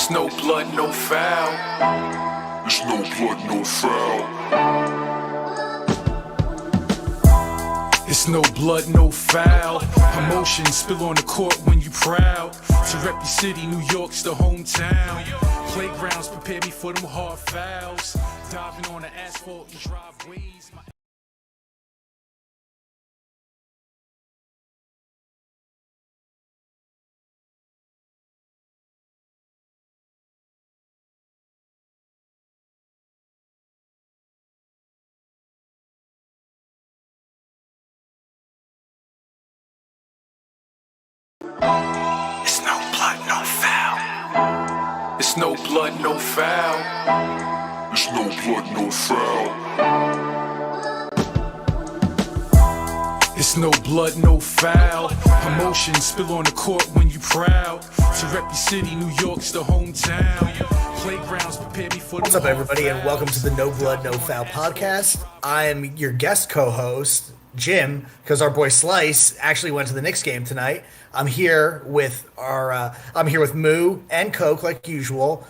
It's no blood, no foul. It's no blood, no foul. It's no blood, no foul. Emotions spill on the court when you proud. To rep your city, New York's the hometown. Playgrounds prepare me for them hard fouls. Diving on the asphalt and driveways. It's no blood, no foul. It's no blood, no foul. It's no blood, no foul. It's no blood, no foul. Emotions spill on the court when you proud. To rep your city, New York's the hometown. Playgrounds prepare me for. What's up, everybody, and welcome to the No Blood, No Foul podcast. I am your guest co-host, Jim, because our boy Slice actually went to the Knicks game tonight. I'm here with Moo and Coke like usual.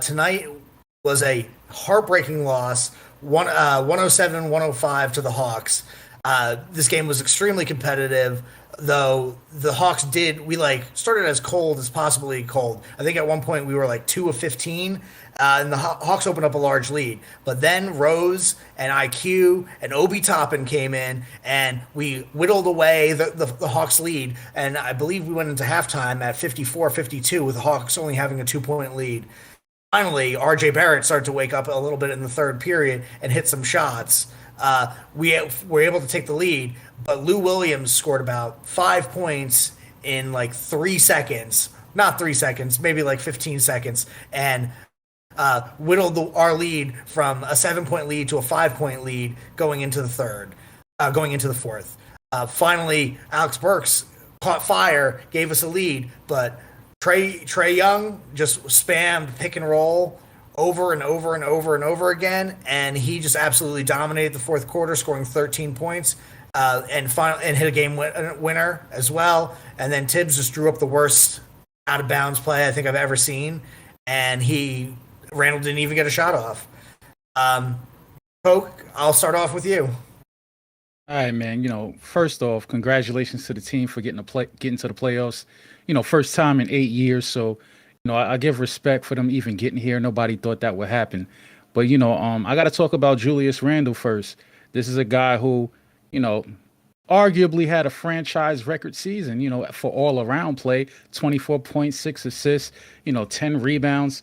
Tonight was a heartbreaking loss, 107-105 to the Hawks. This game was extremely competitive, though the Hawks started as cold as possibly cold. I think at one point we were like 2 of 15, and the Hawks opened up a large lead. But then Rose and IQ and Obi Toppin came in, and we whittled away the Hawks lead. And I believe we went into halftime at 54-52 with the Hawks only having a 2-point lead. Finally, RJ Barrett started to wake up a little bit in the third period and hit some shots. We were able to take the lead, but Lou Williams scored about 5 points in like 3 seconds. Not 3 seconds, maybe like 15 seconds. And whittled our lead from a 7-point lead to a 5-point lead going into the fourth. Finally, Alex Burks caught fire, gave us a lead, but Trae Young just spammed pick and roll over and over and over and over again, and he just absolutely dominated the fourth quarter, scoring 13 points and hit a game winner as well. And then Tibbs just drew up the worst out of bounds play I think I've ever seen, and Randall didn't even get a shot off. Coke, I'll start off with you. All right, man. First off, congratulations to the team for getting to the playoffs. First time in 8 years. So, I give respect for them even getting here. Nobody thought that would happen. But, I got to talk about Julius Randle first. This is a guy who, arguably had a franchise record season, for all around play, 24.6 assists, 10 rebounds,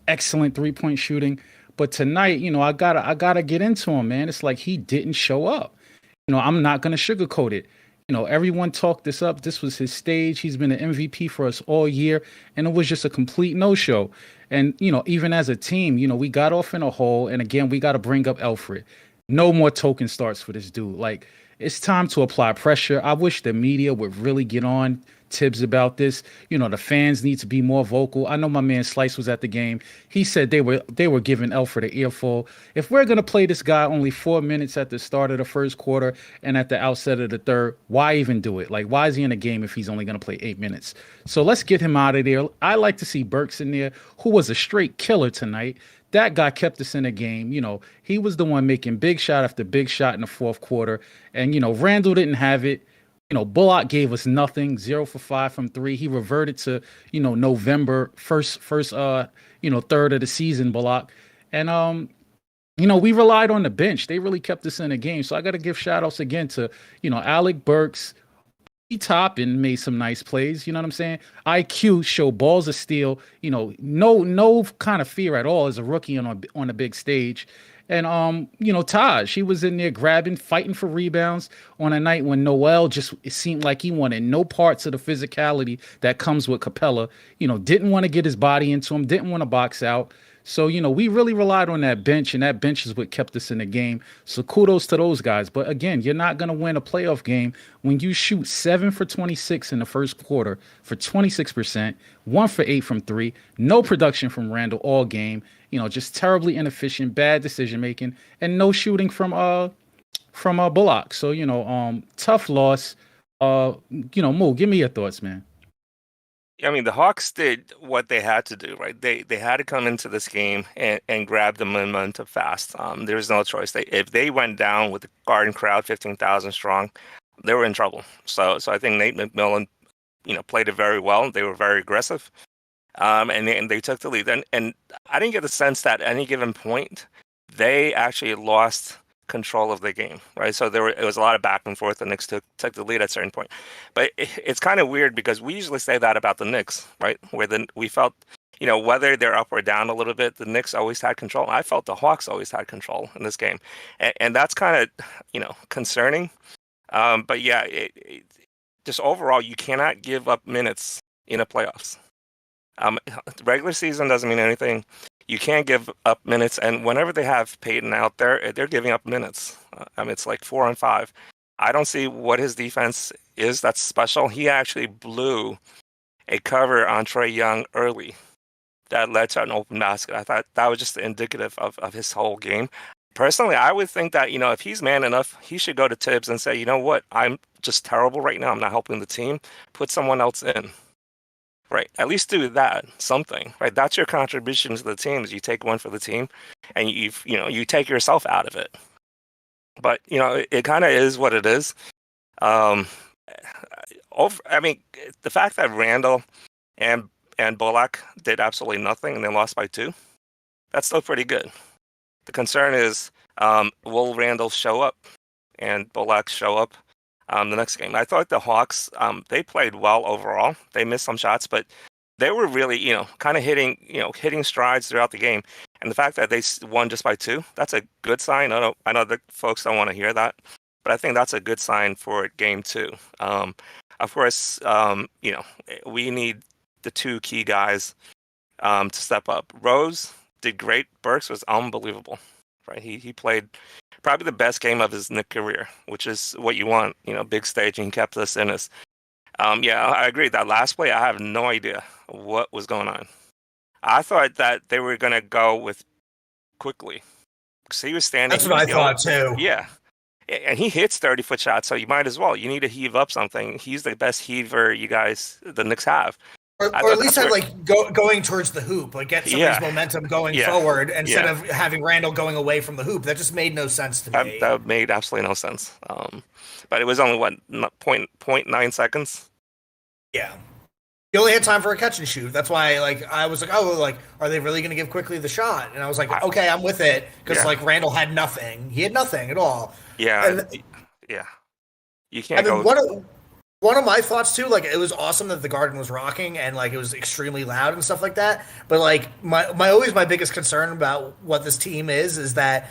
excellent 3-point shooting. But tonight, I gotta get into him, man. It's like he didn't show up. I'm not going to sugarcoat it. Everyone talked this up. This was his stage. He's been an MVP for us all year, and it was just a complete no-show. And, even as a team, we got off in a hole, and again, we got to bring up Alfred. No more token starts for this dude. Like, it's time to apply pressure. I wish the media would really get on Tibbs about this. The fans need to be more vocal. I know my man Slice was at the game. He said they were giving Alfred an earful. If we're going to play this guy only 4 minutes at the start of the first quarter and at the outset of the third, why even do it? Like, why is he in a game if he's only going to play 8 minutes? So let's get him out of there. I like to see Burks in there, who was a straight killer tonight. That guy kept us in the game. He was the one making big shot after big shot in the fourth quarter. And, Randall didn't have it. Bullock gave us nothing, 0 for 5 from 3. He reverted to, November, first third of the season, Bullock. And, we relied on the bench. They really kept us in the game. So I got to give shout outs again to, Alec Burks. Toppin made some nice plays. You know what I'm saying? IQ showed balls of steel, no kind of fear at all as a rookie on a big stage. And, Taj, he was in there grabbing, fighting for rebounds on a night when Noel it seemed like he wanted no parts of the physicality that comes with Capella, didn't want to get his body into him, didn't want to box out. So, we really relied on that bench, and that bench is what kept us in the game. So kudos to those guys. But again, you're not going to win a playoff game when you shoot 7 for 26 in the first quarter for 26%, 1 for 8 from 3, no production from Randall all game, just terribly inefficient, bad decision making, and no shooting from Bullock. So, tough loss. Mo, give me your thoughts, man. I mean, the Hawks did what they had to do, right? They had to come into this game and grab the momentum fast. There's no choice. If they went down with the Garden crowd, 15,000 strong, they were in trouble. So I think Nate McMillan, played it very well. They were very aggressive, and they took the lead. And I didn't get the sense that at any given point they actually lost control of the game, right? So it was a lot of back and forth. The Knicks took the lead at a certain point, but it's kind of weird because we usually say that about the Knicks, right? Where we felt, whether they're up or down a little bit, the Knicks always had control. I felt the Hawks always had control in this game, and that's kind of concerning. But yeah, just overall, you cannot give up minutes in the playoffs. Regular season doesn't mean anything. You can't give up minutes, and whenever they have Peyton out there, they're giving up minutes. It's like 4 on 5. I don't see what his defense is that's special. He actually blew a cover on Trae Young early that led to an open basket. I thought that was just indicative of his whole game. Personally, I would think that, if he's man enough, he should go to Tibbs and say, you know what, I'm just terrible right now. I'm not helping the team. Put someone else in. Right. At least do that, something. Right. That's your contribution to the team. Is you take one for the team, and you take yourself out of it. But it kind of is what it is. The fact that Randall and Bullock did absolutely nothing and they lost by 2, that's still pretty good. The concern is, will Randall show up and Bullock show up the next game? I thought the Hawks, they played well overall. They missed some shots, but they were really, kind of hitting strides throughout the game. And the fact that they won just by 2, that's a good sign. I know that folks don't want to hear that, but I think that's a good sign for game 2. Of course, we need the 2 key guys to step up. Rose did great. Burks was unbelievable, right? He played probably the best game of his Knicks career, which is what you want, big stage, and he kept us in us. Yeah, I agree. That last play, I have no idea what was going on. I thought that they were going to go with quickly because he was standing. That's what I thought too. Yeah. And he hits 30-foot shots, so you might as well. You need to heave up something. He's the best heaver the Knicks have. Or at least have going towards the hoop, get somebody's momentum going forward instead of having Randall going away from the hoop. That just made no sense to me. That made absolutely no sense. But it was only 0.9 seconds. Yeah, you only had time for a catch and shoot. That's why, I was like, are they really going to give Quickly the shot? And I was like, okay, I'm with it because Randall had nothing. He had nothing at all. Yeah, you can't go. One of my thoughts too, it was awesome that the Garden was rocking and it was extremely loud and stuff like that. But my biggest concern about what this team is that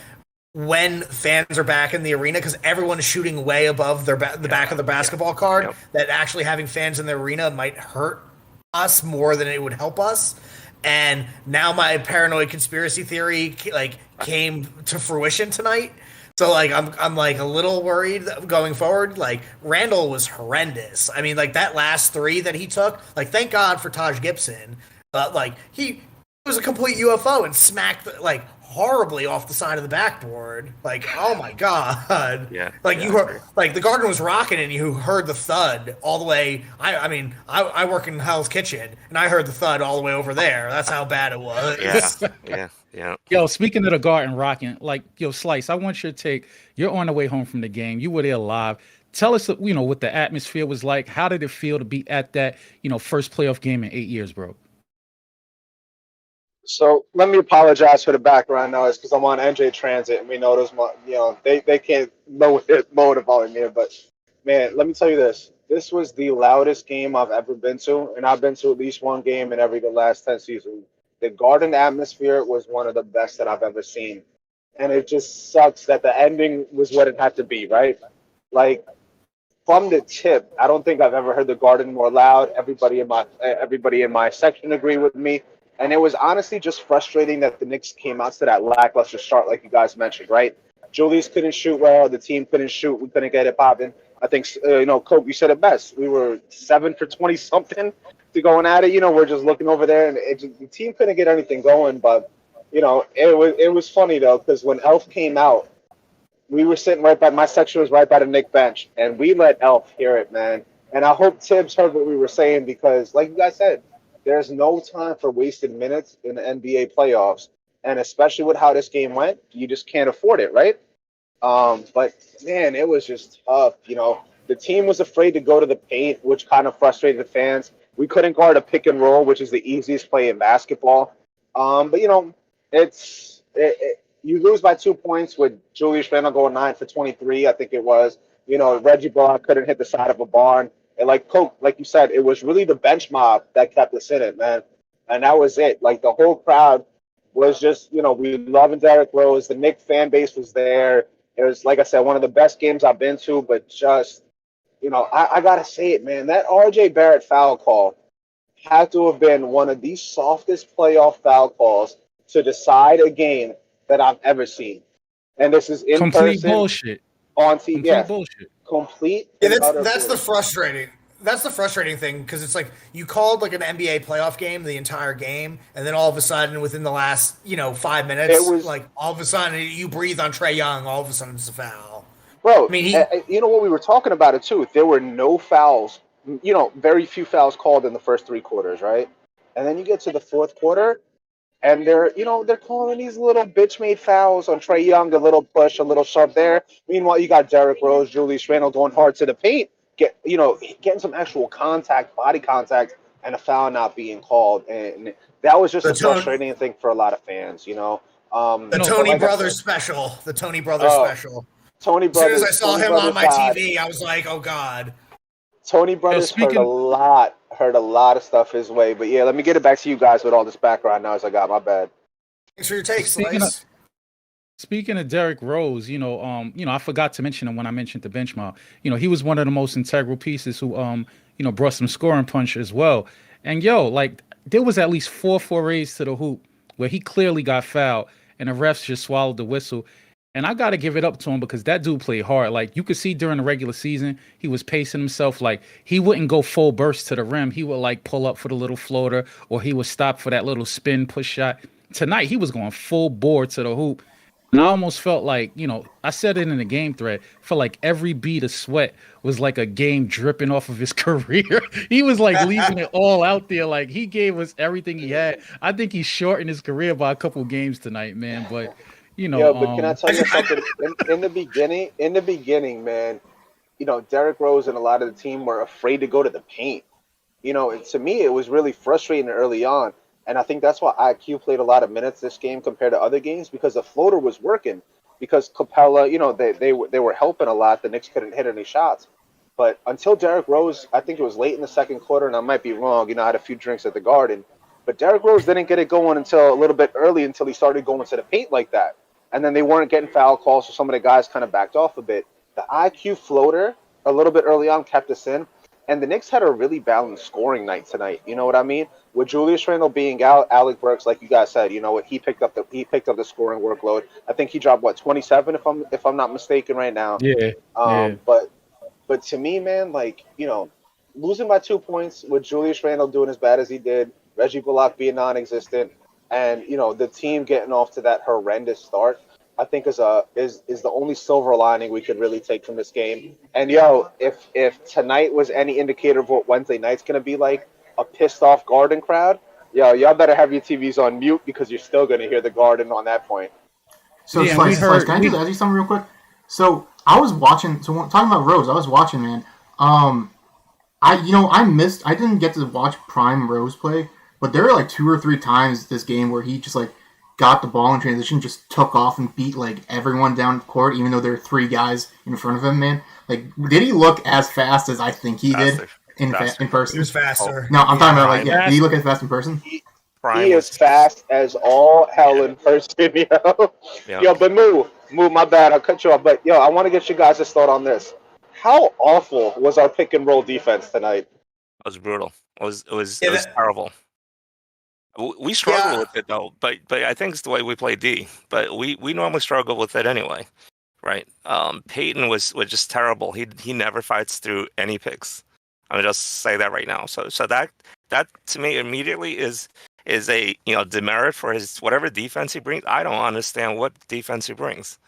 when fans are back in the arena, because everyone is shooting way above the back of the basketball card, that actually having fans in the arena might hurt us more than it would help us. And now my paranoid conspiracy theory came to fruition tonight. So I'm a little worried going forward. Randall was horrendous. I mean, that last 3 that he took, thank God for Taj Gibson. He was a complete UFO and smacked horribly off the side of the backboard. Oh my God. Yeah. You heard the Garden was rocking and you heard the thud all the way. I work in Hell's Kitchen and I heard the thud all the way over there. That's how bad it was. Yeah. Yo, speaking of the Garden rocking, Slice, I want your take. You're on the way home from the game. You were there live. Tell us, what the atmosphere was like. How did it feel to be at that, first playoff game in 8 years, bro? So let me apologize for the background noise because I'm on NJ Transit and we know those, they can't lower the volume here. But man, let me tell you this. This was the loudest game I've ever been to, and I've been to at least one game in the last 10 seasons. The Garden atmosphere was one of the best that I've ever seen. And it just sucks that the ending was what it had to be, right? From the tip, I don't think I've ever heard the Garden more loud. Everybody in my section agreed with me. And it was honestly just frustrating that the Knicks came out to that lackluster start, like you guys mentioned, right? Julius couldn't shoot well. The team couldn't shoot. We couldn't get it popping. I think, Cope, you said it best. We were 7 for 20-something to going at it. We're just looking over there, and the team couldn't get anything going. But, it was funny, though, because when Elf came out, we were sitting my section was right by the Knicks bench, and we let Elf hear it, man. And I hope Tibbs heard what we were saying because, like you guys said, there's no time for wasted minutes in the NBA playoffs. And especially with how this game went, you just can't afford it, right? But man, it was just tough. The team was afraid to go to the paint, which kind of frustrated the fans. We couldn't guard a pick and roll, which is the easiest play in basketball. But you lose by 2 points with Julius Randle going 9 for 23, I think it was. Reggie Bullock couldn't hit the side of a barn. And like Coke, like you said, it was really the bench mob that kept us in it, man. And that was it. Like the whole crowd was just, we loving Derrick Rose. The Knicks fan base was there. It was, like I said, one of the best games I've been to, but just, I got to say it, man. That RJ Barrett foul call had to have been one of the softest playoff foul calls to decide a game that I've ever seen. And this is in Complete person bullshit. on TV. Complete Yeah, bullshit. complete. Yeah, and utter that's the bullshit. frustrating. That's the frustrating thing because it's like you called like an NBA playoff game the entire game, and then all of a sudden, within the last 5 minutes, It was- like all of a sudden you breathe on Trae Young, all of a sudden it's a foul. Bro, I mean, you know what, we were talking about it too. There were no fouls, very few fouls called in the first 3 quarters, right? And then you get to the fourth quarter, and they're calling these little bitch-made fouls on Trae Young, a little push, a little shove there. Meanwhile, you got Derrick Rose, Julius Randle going hard to the paint, getting some actual contact, body contact, and a foul not being called, and that was just The a tone- frustrating thing for a lot of fans. the But Tony like I Brothers said, special. The Tony Brothers Oh, special. Tony As soon Brothers. as I saw Tony him Brothers on my died. TV, I was like, oh God. Tony Brothers heard a lot of stuff his way. But yeah, let me get it back to you guys with all this background noise I got. My bad. Thanks for your takes, Speaking Slice. Speaking of Derrick Rose, I forgot to mention him when I mentioned the bench mob. He was one of the most integral pieces who, brought some scoring punch as well. And like there was at least 4 forays to the hoop where he clearly got fouled, and the refs just swallowed the whistle. And I got to give it up to him because that dude played hard. Like you could see during the regular season, he was pacing himself. Like he wouldn't go full burst to the rim. He would like pull up for the little floater, or he would stop for that little spin push shot. Tonight he was going full bore to the hoop. And I almost felt like, I said it in the game thread, felt like every bead of sweat was like a game dripping off of his career. He was like leaving it all out there. Like he gave us everything he had. I think he shortened his career by a couple games tonight, man. But, Yeah, but can I tell you something? In the beginning, man, Derrick Rose and a lot of the team were afraid to go to the paint. To me, it was really frustrating early on. And I think that's why IQ played a lot of minutes this game compared to other games because the floater was working. Because Capella, they were helping a lot. The Knicks couldn't hit any shots. But until Derrick Rose, I think it was late in the second quarter, and I might be wrong. I had a few drinks at the Garden. But Derrick Rose didn't get it going until a little bit early until he started going to the paint like that. And then they weren't getting foul calls, so some of the guys kind of backed off a bit. The IQ floater, a little bit early on, kept us in. And the Knicks had a really balanced scoring night tonight. You know what I mean? With Julius Randle being out, Alec Burks, like you guys said, he picked up the scoring workload. I think he dropped 27 if I'm not mistaken right now. Yeah. But to me, man, losing by 2 points with Julius Randle doing as bad as he did, Reggie Bullock being non-existent, and the team getting off to that horrendous start, I think is the only silver lining we could really take from this game. And if tonight was any indicator of what Wednesday night's gonna be like, a pissed off Garden crowd, y'all better have your TVs on mute because you're still gonna hear the Garden on that point. So Yeah, Slice, can I just ask you something real quick? So I was watching. So talking about Rose, I was watching, man. I didn't get to watch prime Rose play, but there were like 2 or 3 times this game where he just like got the ball in transition, just took off and beat like everyone down the court, even though there were 3 guys in front of him, man. Like, did he look as fast as I think he did in person? He was faster. No, I'm talking about did he look as fast in person? He is fast as all hell in person, yo. Yeah. Yo, but Moo, my bad, I'll cut you off. But I want to get you guys' thought on this. How awful was our pick and roll defense tonight? It was brutal. It was terrible. We struggle with it though, but I think it's the way we play D. But we normally struggle with it anyway, right? Peyton was just terrible. He never fights through any picks. I'm gonna just say that right now. So that to me immediately is a demerit for his whatever defense he brings. I don't understand what defense he brings.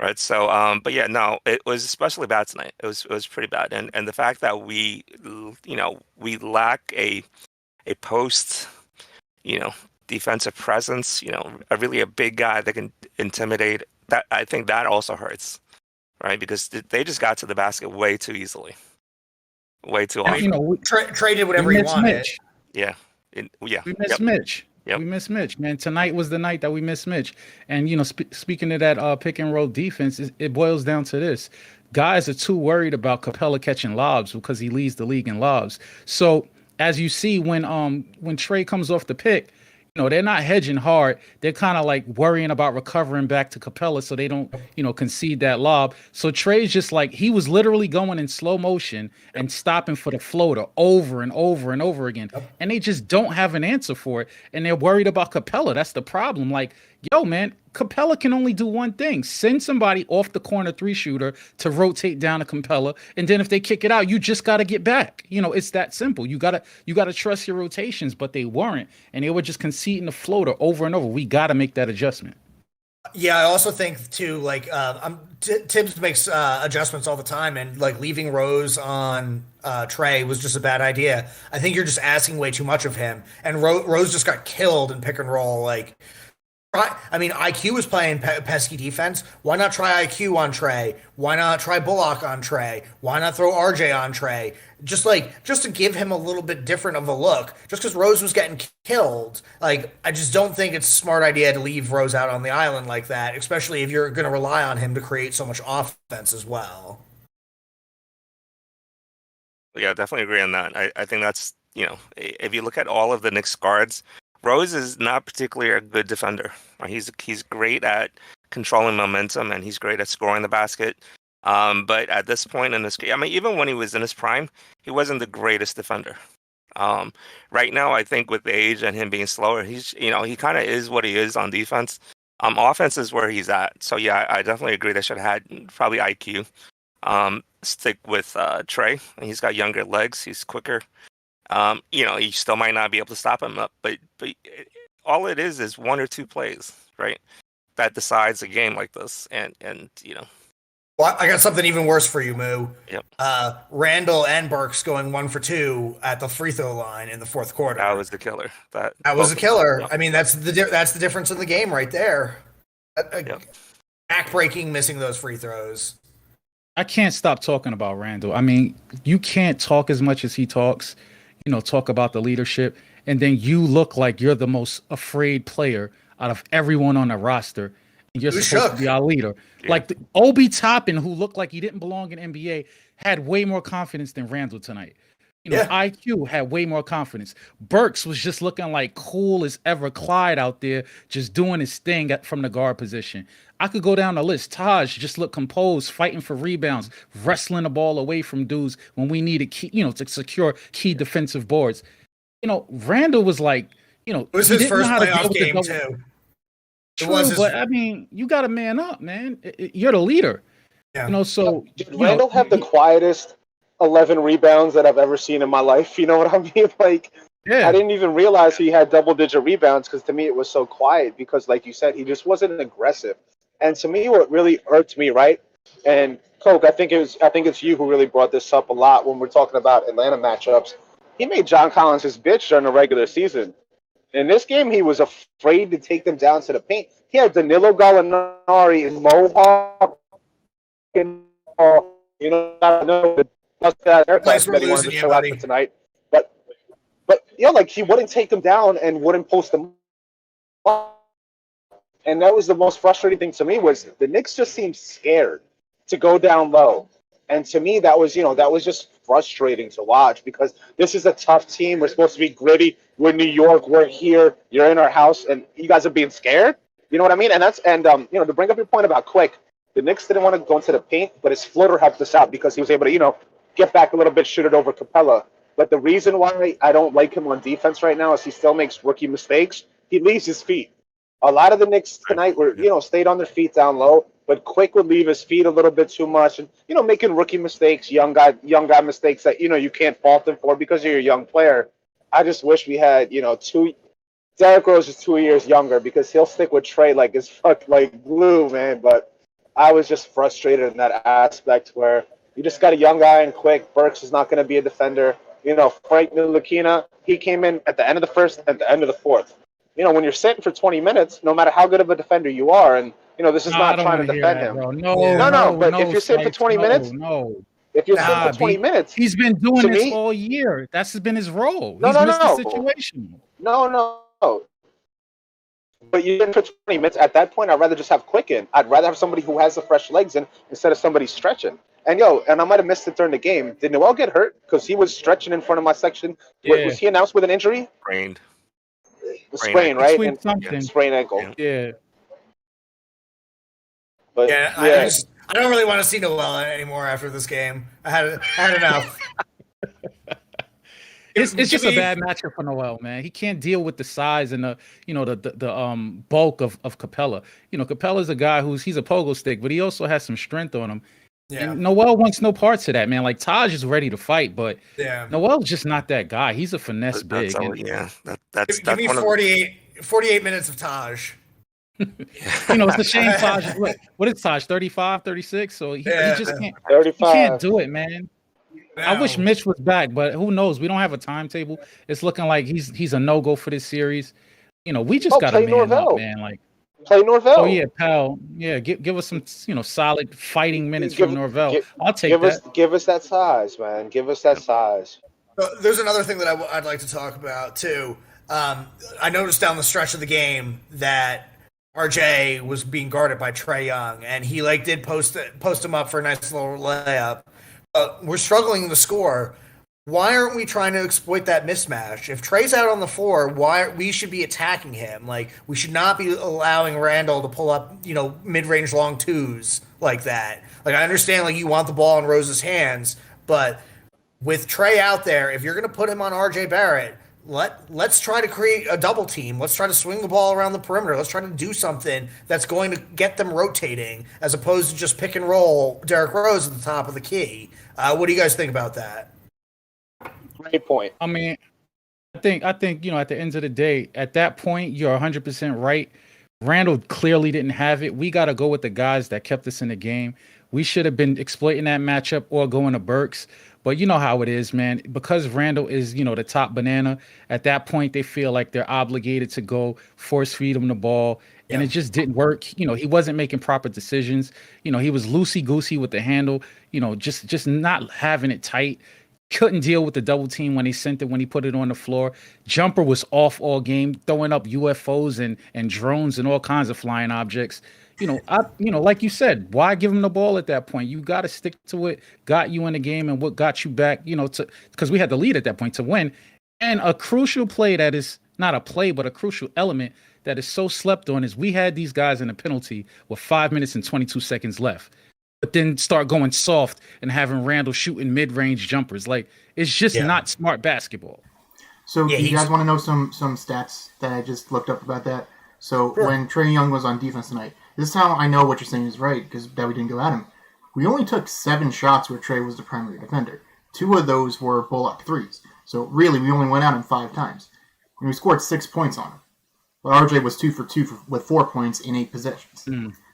right? So, but yeah, no, it was especially bad tonight. It was pretty bad, and the fact that we lack a post, you know, defensive presence, a big guy that can intimidate. That I think that also hurts, right? Because they just got to the basket way too easily, way too I often. mean, Trae did whatever we he miss wanted. Mitch. Yeah, We miss Yep. Mitch. Yep. We miss Mitch, man. Tonight was the night that we missed Mitch. And speaking of that pick and roll defense, it boils down to this: guys are too worried about Capella catching lobs because he leads the league in lobs. So as you see, when Trae comes off the pick, they're not hedging hard. They're kind of like worrying about recovering back to Capella so they don't, concede that lob. So Trae's just like, he was literally going in slow motion and stopping for the floater over and over and over again. And they just don't have an answer for it. And they're worried about Capella. That's the problem. Like, yo, man, Capella can only do one thing: send somebody off the corner 3-shooter to rotate down to Capella, and then if they kick it out, you just got to get back. It's that simple. You gotta trust your rotations, but they weren't, and they were just conceding the floater over and over. We got to make that adjustment. Yeah, I also think too, like Tibbs makes adjustments all the time, and like leaving Rose on Trae was just a bad idea. I think you're just asking way too much of him, and Rose just got killed in pick and roll. Like, I mean, IQ was playing pesky defense. Why not try IQ on Trae? Why not try Bullock on Trae? Why not throw RJ on Trae? Just to give him a little bit different of a look. Just because Rose was getting killed, like, I just don't think it's a smart idea to leave Rose out on the island like that, especially if you're going to rely on him to create so much offense as well. Yeah, definitely agree on that. I think that's, if you look at all of the Knicks guards, Rose is not particularly a good defender. He's great at controlling momentum, and he's great at scoring the basket. But at this point in this game, I mean, even when he was in his prime, he wasn't the greatest defender. Right now, I think with the age and him being slower, he kind of is what he is on defense. Offense is where he's at. So yeah, I definitely agree. They should have had probably IQ. Stick with Trae. He's got younger legs. He's quicker. You still might not be able to stop him up, but all it is one or two plays, right, that decides a game like this, and. Well, I got something even worse for you, Moo. Yep. Randall and Burks going 1 for 2 at the free throw line in the fourth quarter. That was the killer. That was a killer. Yep. I mean, that's the difference in the game right there. Yep. Back-breaking, missing those free throws. I can't stop talking about Randall. I mean, you can't talk as much as he talks. Talk about the leadership, and then you look like you're the most afraid player out of everyone on the roster. And you're supposed to be our leader. Yeah. Like Obi Toppin, who looked like he didn't belong in NBA, had way more confidence than Randall tonight. IQ had way more confidence. Burks was just looking like cool as ever Clyde out there, just doing his thing from the guard position. I could go down the list. Taj just looked composed, fighting for rebounds, wrestling the ball away from dudes when we needed key, to secure key defensive boards. Randall was like, it was his first playoff game too. True, but I mean, you got to man up, man. You're the leader. Yeah. So did Randall have the quietest 11 rebounds that I've ever seen in my life? You know what I mean? Like, yeah. I didn't even realize he had double-digit rebounds because to me it was so quiet because, like you said, he just wasn't aggressive. And to me, what really irked me, right? And Coke, I think it's you who really brought this up a lot when we're talking about Atlanta matchups. He made John Collins his bitch during the regular season. In this game, he was afraid to take them down to the paint. He had Danilo Gallinari and Mohawk. I know Nice we're losing you, buddy. Tonight. But like he wouldn't take them down and wouldn't post them up. And that was the most frustrating thing to me was the Knicks just seemed scared to go down low. And to me, that was just frustrating to watch because this is a tough team. We're supposed to be gritty. We're New York. We're here. You're in our house, and you guys are being scared. You know what I mean? And to bring up your point about Quick, the Knicks didn't want to go into the paint, but his floater helped us out because he was able to, get back a little bit, shoot it over Capella. But the reason why I don't like him on defense right now is he still makes rookie mistakes. He leaves his feet. A lot of the Knicks tonight were, stayed on their feet down low, but Quick would leave his feet a little bit too much and, making rookie mistakes, young guy mistakes that, you can't fault him for because you're a young player. I just wish we had, Derrick Rose is 2 years younger because he'll stick with Trae like glue, man. But I was just frustrated in that aspect where you just got a young guy and quick. Burks is not going to be a defender. Frank Ntilikina, he came in at the end of the first, at the end of the fourth. When you're sitting for 20 minutes, no matter how good of a defender you are, and this is Nah, I not don't trying want to to hear defend that, him. bro. Yeah. No, But if no, you're sitting for Snipes, 20 minutes, no. if you're sitting Nah, for 20 minutes, he's been doing to this me, all year. That's been his role. no, He's no, missed the no, situation. no. But you're in for 20 minutes. At that point, I'd rather just have Quick in. I'd rather have somebody who has the fresh legs in instead of somebody stretching. And I might have missed it during the game. Did Noel get hurt? Because he was stretching in front of my section. Yeah, Was he announced with an injury? Sprained. Sprain, ankle. he right? tweaked something. Sprain ankle. Yeah. But Yeah, I don't really want to see Noel anymore after this game. I had enough. It's just a bad matchup for Noel, man. He can't deal with the size and the bulk of Capella. Capella's a guy he's a pogo stick, but he also has some strength on him. Yeah. And Noel wants no parts of that, man. Like Taj is ready to fight, but Yeah. Noel's just not that guy. He's a finesse big. That's Give me 48 minutes of Taj. It's a shame Taj is what is Taj, 35, 36? So he just can't 35. he can't do it, man. No. I wish Mitch was back, but who knows? We don't have a timetable. It's looking like he's a no-go for this series. We just got to play man Norvell. up, man. Like, Play Norvell. oh yeah, pal. Yeah, give us some solid fighting minutes from Norvell. I'll take that. Give us that size, man. Give us that size. There's another thing that I'd like to talk about too. I noticed down the stretch of the game that RJ was being guarded by Trae Young, and he did post him up for a nice little layup. We're struggling to score. Why aren't we trying to exploit that mismatch? If Trae's out on the floor, we should be attacking him. We should not be allowing Randall to pull up, mid-range long twos like that. I understand, you want the ball in Rose's hands, but with Trae out there, if you're going to put him on RJ Barrett, let's try to create a double team. Let's try to swing the ball around the perimeter. Let's try to do something that's going to get them rotating, as opposed to just pick and roll Derrick Rose at the top of the key. What do you guys think about that? Great point. I mean, I think at the end of the day, at that point, you're 100% right. Randall clearly didn't have it. We got to go with the guys that kept us in the game. We should have been exploiting that matchup or going to Burks. But you know how it is, man. Because Randall is, the top banana, at that point, they feel like they're obligated to go force feed him the ball. And it just didn't work. He wasn't making proper decisions. He was loosey-goosey with the handle, just not having it tight. Couldn't deal with the double team when he sent it, when he put it on the floor. Jumper was off all game, throwing up UFOs and drones and all kinds of flying objects. Like you said, why give him the ball at that point? You got to stick to it. Got you in the game, and what got you back, because we had the lead at that point to win. And a crucial play that is not a play, but a crucial element that is so slept on is we had these guys in a penalty with 5 minutes and 22 seconds left, but then start going soft and having Randall shooting mid-range jumpers. It's just not smart basketball. So do you guys want to know some stats that I just looked up about that? So when Trae Young was on defense tonight, this is how I know what you're saying is right, because that we didn't go at him. We only took 7 shots where Trae was the primary defender. 2 of those were Bullock threes. So really, we only went at him 5 times. And we scored 6 points on him. But RJ was 2 for 2 with 4 points in 8 possessions.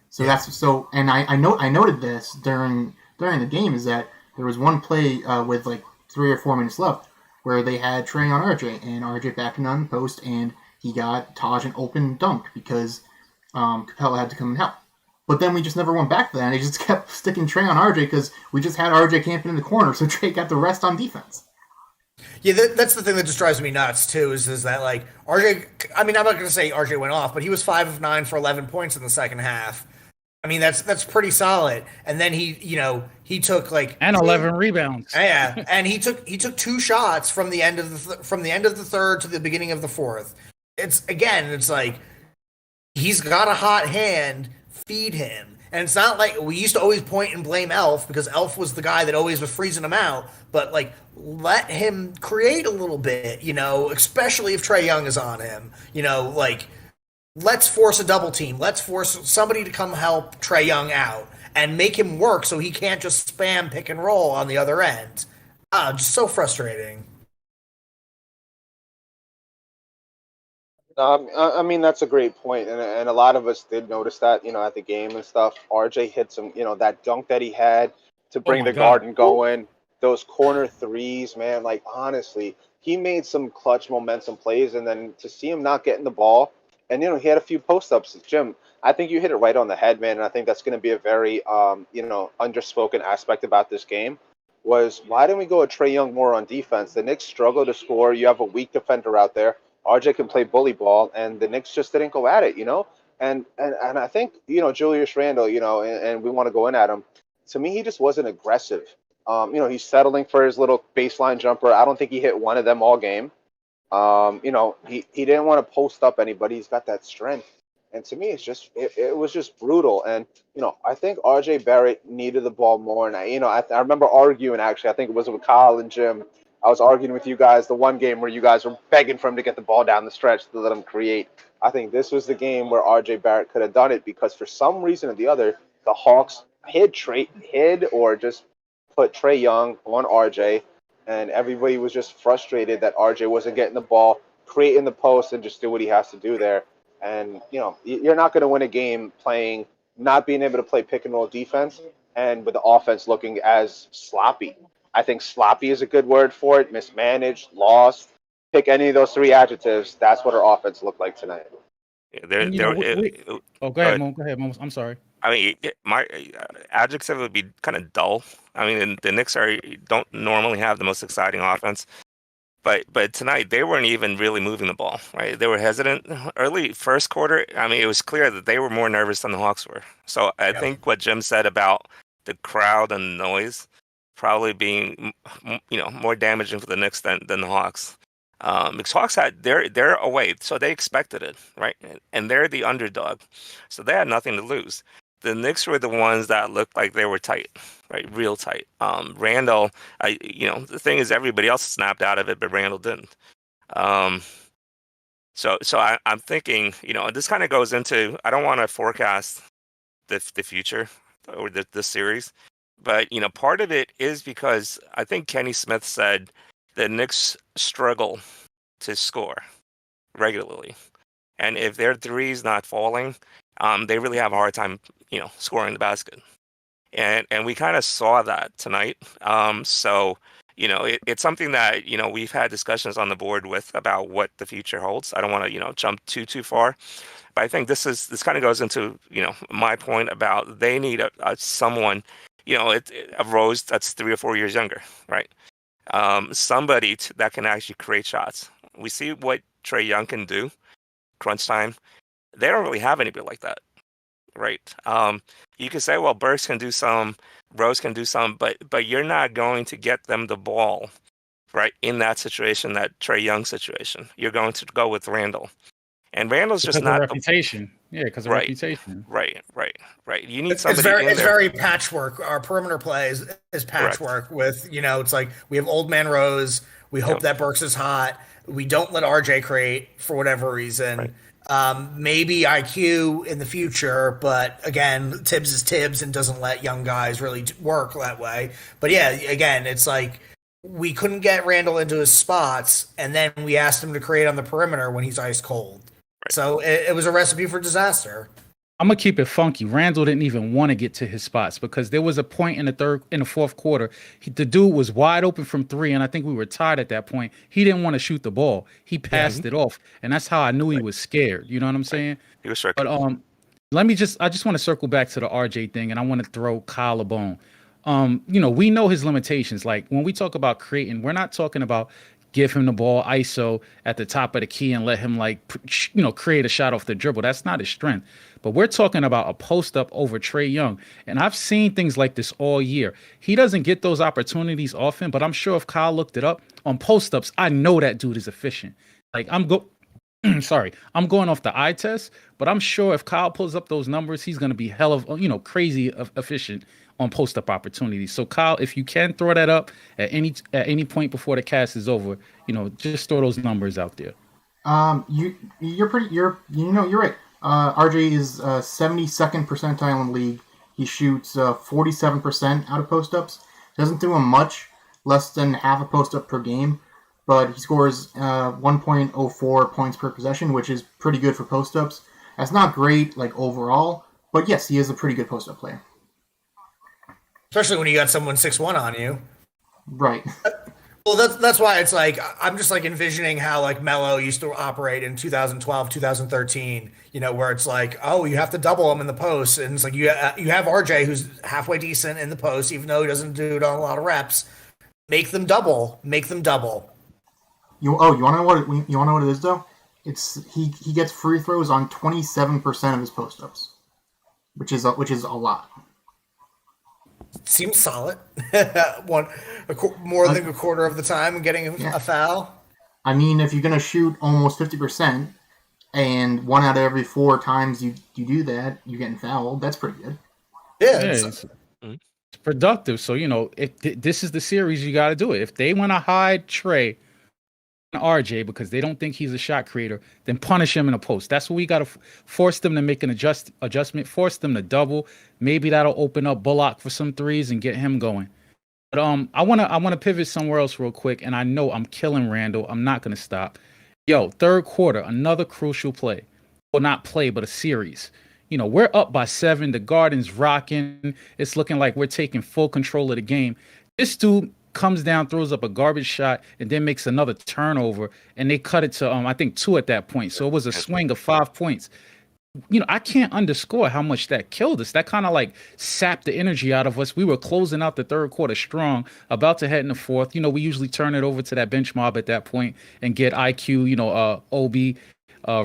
So and I noted this during the game, is that there was one play with 3 or 4 minutes left where they had Trae on RJ, and RJ backing on the post, and he got Taj an open dunk because Capella had to come and help. But then we just never went back to that, and they just kept sticking Trae on RJ because we just had RJ camping in the corner, so Trae got the rest on defense. Yeah, that's the thing that just drives me nuts too. Is that RJ? I mean, I'm not going to say RJ went off, but he was 5 of 9 for 11 points in the second half. I mean, that's pretty solid. And then he took and 11 rebounds. Yeah, and he took 2 shots from the end of the third to the beginning of the fourth. It's he's got a hot hand. Feed him. And it's not like we used to always point and blame Elf, because Elf was the guy that always was freezing him out. But let him create a little bit, especially if Trae Young is on him. Let's force a double team. Let's force somebody to come help Trae Young out and make him work so he can't just spam pick and roll on the other end. Just so frustrating. I mean, that's a great point, and a lot of us did notice that, at the game and stuff. RJ hit some, that dunk that he had to Oh bring my the God. Garden going. Those corner threes, man, like honestly, he made some clutch momentum plays, and then to see him not getting the ball, and he had a few post ups. Jim, I think you hit it right on the head, man, and I think that's going to be a very, underspoken aspect about this game. Was why didn't we go with Trae Young more on defense? The Knicks struggle to score. You have a weak defender out there. RJ can play bully ball, and the Knicks just didn't go at it. And I think Julius Randle, and we want to go in at him. To me, he just wasn't aggressive. He's settling for his little baseline jumper. I don't think he hit one of them all game. He didn't want to post up anybody. He's got that strength. And to me, it was just brutal. And I think RJ Barrett needed the ball more. And I remember arguing, actually. I think it was with Kyle and Jim. I was arguing with you guys the one game where you guys were begging for him to get the ball down the stretch to let him create. I think this was the game where RJ Barrett could have done it, because for some reason or the other, the Hawks hid or just put Trae Young on RJ, and everybody was just frustrated that RJ wasn't getting the ball, creating the post, and just do what he has to do there. And you're not going to win a game not being able to play pick and roll defense, and with the offense looking as sloppy. I think sloppy is a good word for it. Mismanaged, lost. Pick any of those three adjectives. That's what our offense looked like tonight. Yeah, And oh, go ahead, Mo. Go ahead, Mo. I'm sorry. I mean, my adjective would be kind of dull. I mean, the Knicks don't normally have the most exciting offense, but tonight they weren't even really moving the ball. Right? They were hesitant early first quarter. I mean, it was clear that they were more nervous than the Hawks were. So I think what Jim said about the crowd and the noise probably being more damaging for the Knicks than the Hawks. Because Hawks they're away, so they expected it, right? And they're the underdog, so they had nothing to lose. The Knicks were the ones that looked like they were tight, right? Real tight. Randall, the thing is everybody else snapped out of it, but Randall didn't. So I'm thinking, this kind of goes into, I don't want to forecast the future or the series, but part of it is because I think Kenny Smith said the Knicks struggle to score regularly, and if their three's not falling, they really have a hard time, scoring the basket. And we kind of saw that tonight. So it's something that we've had discussions on the board with about what the future holds. I don't want to jump too far, but I think this kind of goes into my point about they need someone, a Rose that's 3 or 4 years younger, right? Somebody that can actually create shots. We see what Trae Young can do, crunch time. They don't really have anybody like that, right? You can say, well, Burks can do some, Rose can do some, but you're not going to get them the ball, right, in that situation, that Trae Young situation. You're going to go with Randall. And Randall's just not reputation. Yeah, because of reputation. Right. You need somebody it's very patchwork. Our perimeter play is patchwork. Correct. With it's like we have old man Rose. We hope that Burks is hot. We don't let RJ create for whatever reason. Right. Maybe IQ in the future, but again, Tibbs is Tibbs and doesn't let young guys really work that way. But yeah, again, it's like we couldn't get Randall into his spots, and then we asked him to create on the perimeter when he's ice cold. Right. So it was a recipe for disaster. I'm gonna keep it funky. Randall didn't even want to get to his spots because there was a point in the fourth quarter. The dude was wide open from three, and I think we were tied at that point. He didn't want to shoot the ball. He passed it off, and that's how I knew he was scared. You know what I'm saying? He was sure. But I just want to circle back to the RJ thing, and I want to throw Kyle a bone. We know his limitations. Like when we talk about creating, we're not talking about give him the ball ISO at the top of the key and let him create a shot off the dribble. That's not his strength. But we're talking about a post up over Trae Young. And I've seen things like this all year. He doesn't get those opportunities often, but I'm sure if Kyle looked it up on post ups, I know that dude is efficient. Like I'm going off the eye test, but I'm sure if Kyle pulls up those numbers, he's going to be crazy efficient on post up opportunities. So Kyle, if you can throw that up at any point before the cast is over, just throw those numbers out there. You're right. RJ is 72nd percentile in the league. He shoots 47% out of post ups. Doesn't do him much, less than half a post up per game. but he scores 1.04 points per possession, which is pretty good for post-ups. That's not great, like, overall, but yes, he is a pretty good post-up player. Especially when you got someone 6'1" on you. Right. Well, that's why it's like I'm just like envisioning how like Melo used to operate in 2012, 2013. You know, where it's like, oh, you have to double him in the post, and it's like you have RJ who's halfway decent in the post, even though he doesn't do it on a lot of reps. Make them double. Make them double. You want to know what it is though? It's he gets free throws on 27% of his post-ups, which is a lot. Seems solid. More than a quarter of the time getting a foul. I mean, if you're going to shoot almost 50%, and 1 out of every 4 times you do that, you're getting fouled. That's pretty good. Yeah, it's productive. So, you know, this is the series you got to do it. If they want to hide Trae and RJ because they don't think he's a shot creator, then punish him in a post. That's what we got to force them to make an adjustment, force them to double. Maybe that'll open up Bullock for some threes and get him going. But I wanna pivot somewhere else real quick, and I know I'm killing Randall. I'm not gonna stop. Yo, third quarter, another crucial play. Well, not play, but a series. You know, we're up by 7. The Garden's rocking. It's looking like we're taking full control of the game. This dude comes down, throws up a garbage shot, and then makes another turnover, and they cut it to I think 2 at that point. So it was a swing of 5 points. You know, I can't underscore how much that killed us. That kind of like sapped the energy out of us. We were closing out the third quarter strong, about to head in the fourth. You know, we usually turn it over to that bench mob at that point and get IQ, OB,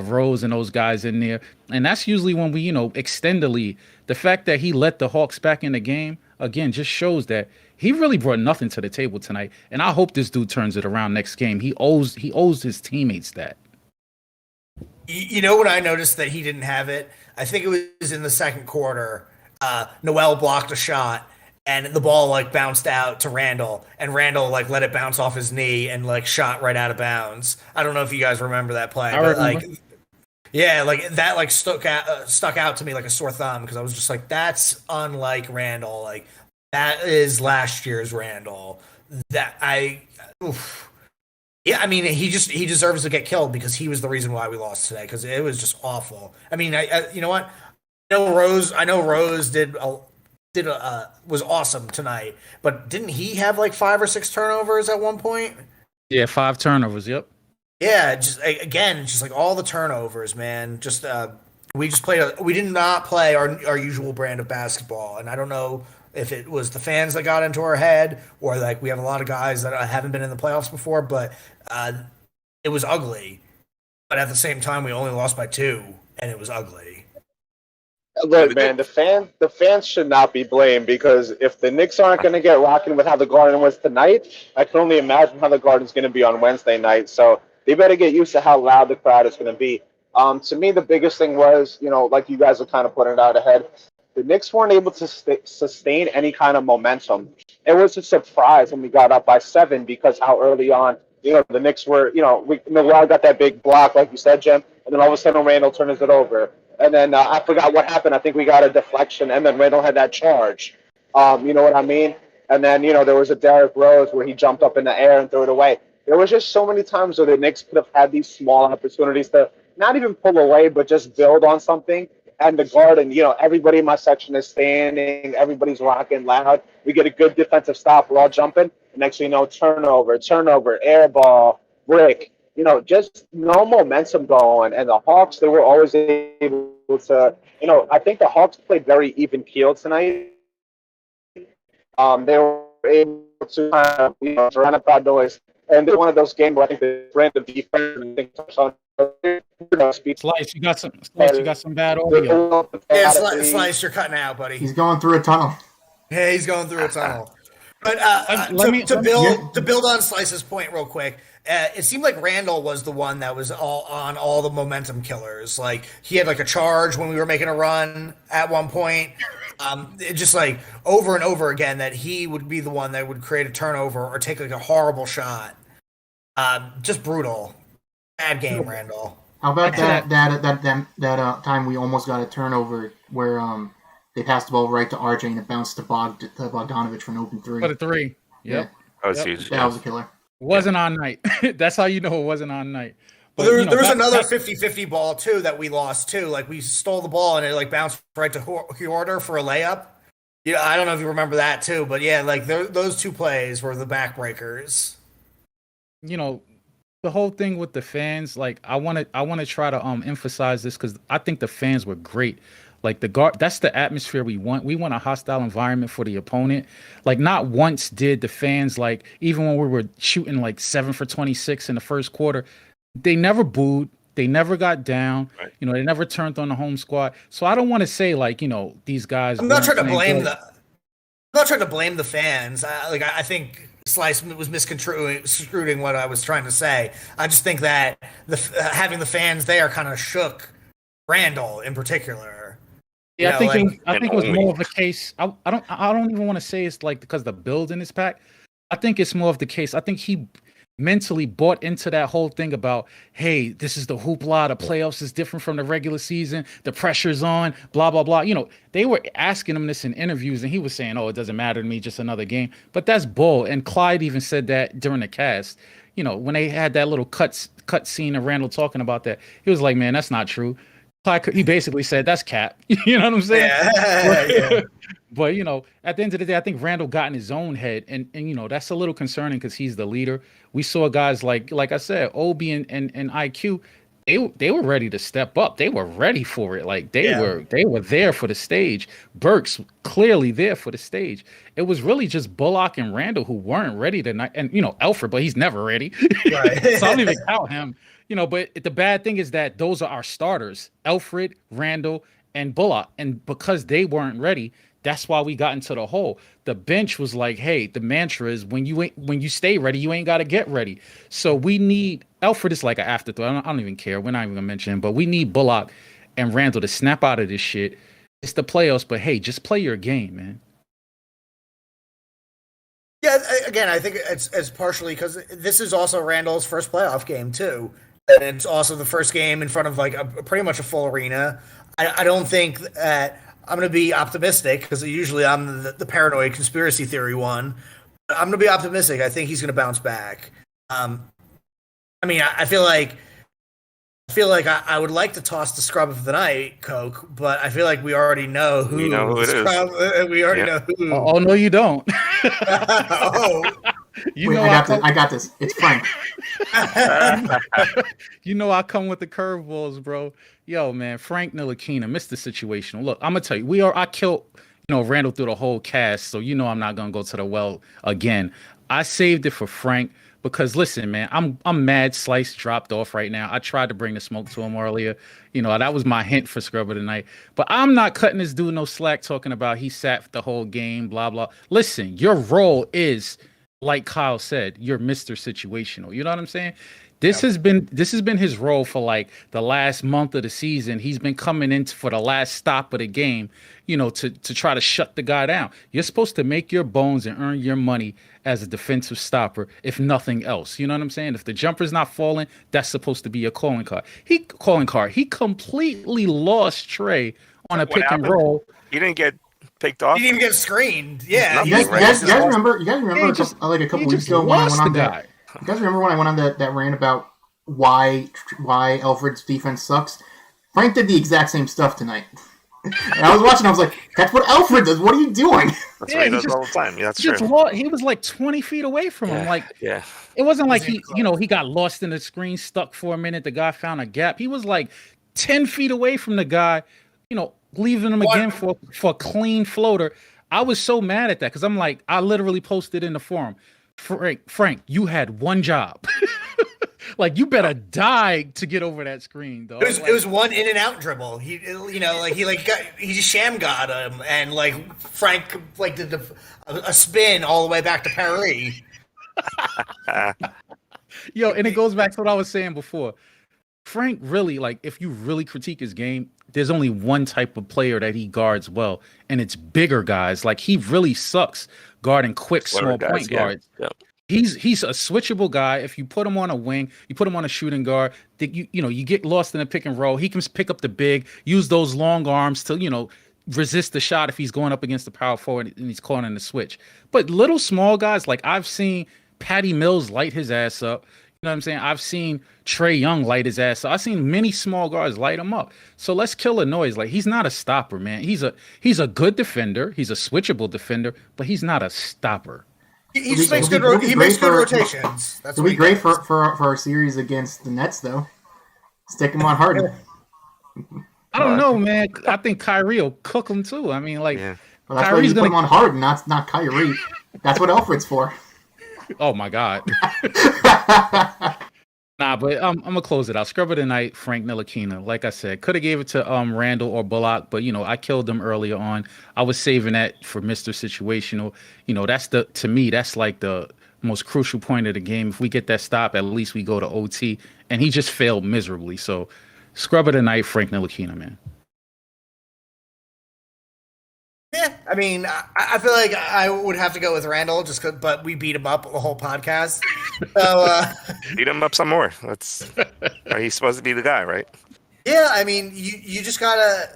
Rose and those guys in there. And that's usually when we, extend the lead. The fact that he let the Hawks back in the game, again, just shows that he really brought nothing to the table tonight. And I hope this dude turns it around next game. He owes his teammates that. You know what I noticed that he didn't have it? I think it was in the second quarter. Noel blocked a shot, and the ball like bounced out to Randall, and Randall like let it bounce off his knee and like shot right out of bounds. I don't know if you guys remember that play, but like, yeah, like that like stuck out to me like a sore thumb because I was just like, that's unlike Randall. Like that is last year's Randall. Yeah, I mean, he deserves to get killed because he was the reason why we lost today because it was just awful. I mean, you know what? I know Rose was awesome tonight, but didn't he have like 5 or 6 turnovers at one point? Yeah, 5 turnovers. Yep. Yeah, just like all the turnovers, man. Just we did not play our usual brand of basketball, and I don't know if it was the fans that got into our head or like we have a lot of guys that haven't been in the playoffs before, but it was ugly. But at the same time, we only lost by 2, and it was ugly. Look, man, the fans should not be blamed because if the Knicks aren't going to get rocking with how the Garden was tonight, I can only imagine how the Garden's going to be on Wednesday night. So they better get used to how loud the crowd is going to be. To me, the biggest thing was, like you guys are kind of putting it out ahead, the Knicks weren't able to sustain any kind of momentum. It was a surprise when we got up by 7 because how early on, the Knicks were, Noel got that big block, like you said, Jim, and then all of a sudden Randall turns it over. And then I forgot what happened. I think we got a deflection, and then Randall had that charge. You know what I mean? And then, there was a Derrick Rose where he jumped up in the air and threw it away. There was just so many times where the Knicks could have had these small opportunities to not even pull away, but just build on something. And the Garden, everybody in my section is standing. Everybody's rocking loud. We get a good defensive stop. We're all jumping. And next thing you know, turnover, air ball, brick. Just no momentum going. And the Hawks, they were always able to, I think the Hawks played very even keel tonight. They were able to kind of, surround the crowd noise. And they're one of those games where I think they ran the defense and Slice, you got some bad audio. Yeah, Slice, you're cutting out, buddy. He's going through a tunnel. Yeah, he's going through a tunnel. But to build on Slice's point real quick, it seemed like Randall was the one that was all the momentum killers. Like he had like a charge when we were making a run at one point. It just like over and over again that he would be the one that would create a turnover or take like a horrible shot. Just brutal. Bad game, Randall. How about that time we almost got a turnover where they passed the ball right to RJ and it bounced to Bogdanovich for an open 3. For the 3. Yep. Yeah. That was huge. That was a killer. wasn't on night. That's how you know it wasn't on night. But Well, there was another 50-50 ball too that we lost too. Like we stole the ball and it like bounced right to Huorter for a layup. Yeah, I don't know if you remember that too, but yeah, like those two plays were the backbreakers. you know, the whole thing with the fans, like I want to try to emphasize this because I think the fans were great. Like the guard, that's the atmosphere we want. We want a hostile environment for the opponent. Like not once did the fans, like even when we were shooting like 7 for 26 in the first quarter, they never booed. They never got down. Right. They never turned on the home squad. So I don't want to say like, these guys. I'm not weren't trying to playing blame good. I'm not trying to blame the fans. I think Slice was misconstruing what I was trying to say. I just think that having the fans there kind of shook Randall in particular. Yeah, I think it was only. more of a case. I don't even want to say it's like because the building is packed. I think it's more of the case. I think he mentally bought into that whole thing about, hey, this is the hoopla, the playoffs is different from the regular season, the pressure's on, blah blah blah. They were asking him this in interviews, and he was saying, "Oh, it doesn't matter to me, just another game." But that's bull. And Clyde even said that during the cast. When they had that little cut scene of Randall talking about that, he was like, "Man, that's not true." He basically said that's cap. You know what I'm saying? Yeah. But at the end of the day, I think Randall got in his own head, and that's a little concerning because he's the leader. We saw guys like I said, Obi and IQ. They were ready to step up. They were ready for it. Like they were there for the stage. Burks clearly there for the stage. It was really just Bullock and Randall who weren't ready tonight, and Alfred, but he's never ready. Right. So I don't even count him. But the bad thing is that those are our starters: Alfred, Randall, and Bullock. And because they weren't ready, that's why we got into the hole. The bench was like, "Hey, the mantra is when you stay ready, you ain't got to get ready." So we need Alfred is like an afterthought. I don't even care. We're not even gonna mention him, but we need Bullock and Randall to snap out of this shit. It's the playoffs, but hey, just play your game, man. Yeah, again, I think it's partially because this is also Randall's first playoff game too, and it's also the first game in front of like pretty much a full arena. I don't think that I'm going to be optimistic because usually I'm the paranoid conspiracy theory one. I'm going to be optimistic. I think he's going to bounce back. I feel like I would like to toss the scrub of the night, Coke, but I feel like we already know who. You know who it is. We already know who. Oh no, you don't. Oh. Wait, I got this. It's Frank. I come with the curveballs, bro. Yo, man, Frank Ntilikina, Mr. Situational. Look, I'm gonna tell you, I killed, Randall through the whole cast, so I'm not gonna go to the well again. I saved it for Frank because listen, man, I'm mad Slice dropped off right now. I tried to bring the smoke to him earlier. That was my hint for Scrubber tonight. But I'm not cutting this dude no slack talking about he sat the whole game, blah blah. Listen, your role is, like Kyle said, you're Mr. Situational. You know what I'm saying? This has been his role for like the last month of the season. He's been coming in for the last stop of the game, to try to shut the guy down. You're supposed to make your bones and earn your money as a defensive stopper, if nothing else. You know what I'm saying? If the jumper's not falling, that's supposed to be a calling card. He completely lost Trae on a pick and roll. He didn't get picked off. He didn't even get scrred. Yeah. You guys remember like a couple weeks ago when I went on that? You guys remember when I went on that rant about why Alfred's defense sucks? Frank did the exact same stuff tonight. And I was watching, I was like, that's what Alfred does. What are you doing? That's what he does all the time. Yeah, that's true. He was like 20 feet away from him. Like, yeah. It wasn't like he got lost in the screen, stuck for a minute. The guy found a gap. He was like 10 feet away from the guy, leaving him again for a clean floater. I was so mad at that because I'm like, I literally posted in the forum, Frank, you had one job. Like you better die to get over that screen, though. It was one in and out dribble. He just sham got him, and like Frank did a spin all the way back to Paris. Yo, and it goes back to what I was saying before. Frank really, like, if you really critique his game, there's only one type of player that he guards well, and it's bigger guys. Like he really sucks guarding quick, small point guards. Yeah. He's a switchable guy. If you put him on a wing, you put him on a shooting guard, you get lost in a pick and roll. He can pick up the big, use those long arms to, resist the shot if he's going up against the power forward and he's calling in the switch. But little small guys, like I've seen Patty Mills light his ass up. You know what I'm saying? I've seen Trae Young light his ass up. I've seen many small guards light him up. So let's kill the noise. Like, he's not a stopper, man. He's a good defender. He's a switchable defender, but he's not a stopper. He just makes good rotations. That's it'll be great for our series against the Nets, though. Stick him on Harden. I don't know, man. I think Kyrie will cook him too. I mean, like, well, that's why you put him on Harden, not Kyrie. That's what Alfred's for. Oh my God. Nah, but I'm gonna close it out. Scrub of the night, Frank Ntilikina. Like I said, could have gave it to Randall or Bullock, but I killed them earlier on. I was saving that for Mr. Situational. That's to me, that's like the most crucial point of the game. If we get that stop, at least we go to OT. And he just failed miserably. So, scrub of the night, Frank Ntilikina, man. Yeah, I mean, I feel like I would have to go with Randall but we beat him up the whole podcast. So beat him up some more. He's supposed to be the guy, right? Yeah, I mean, you just gotta.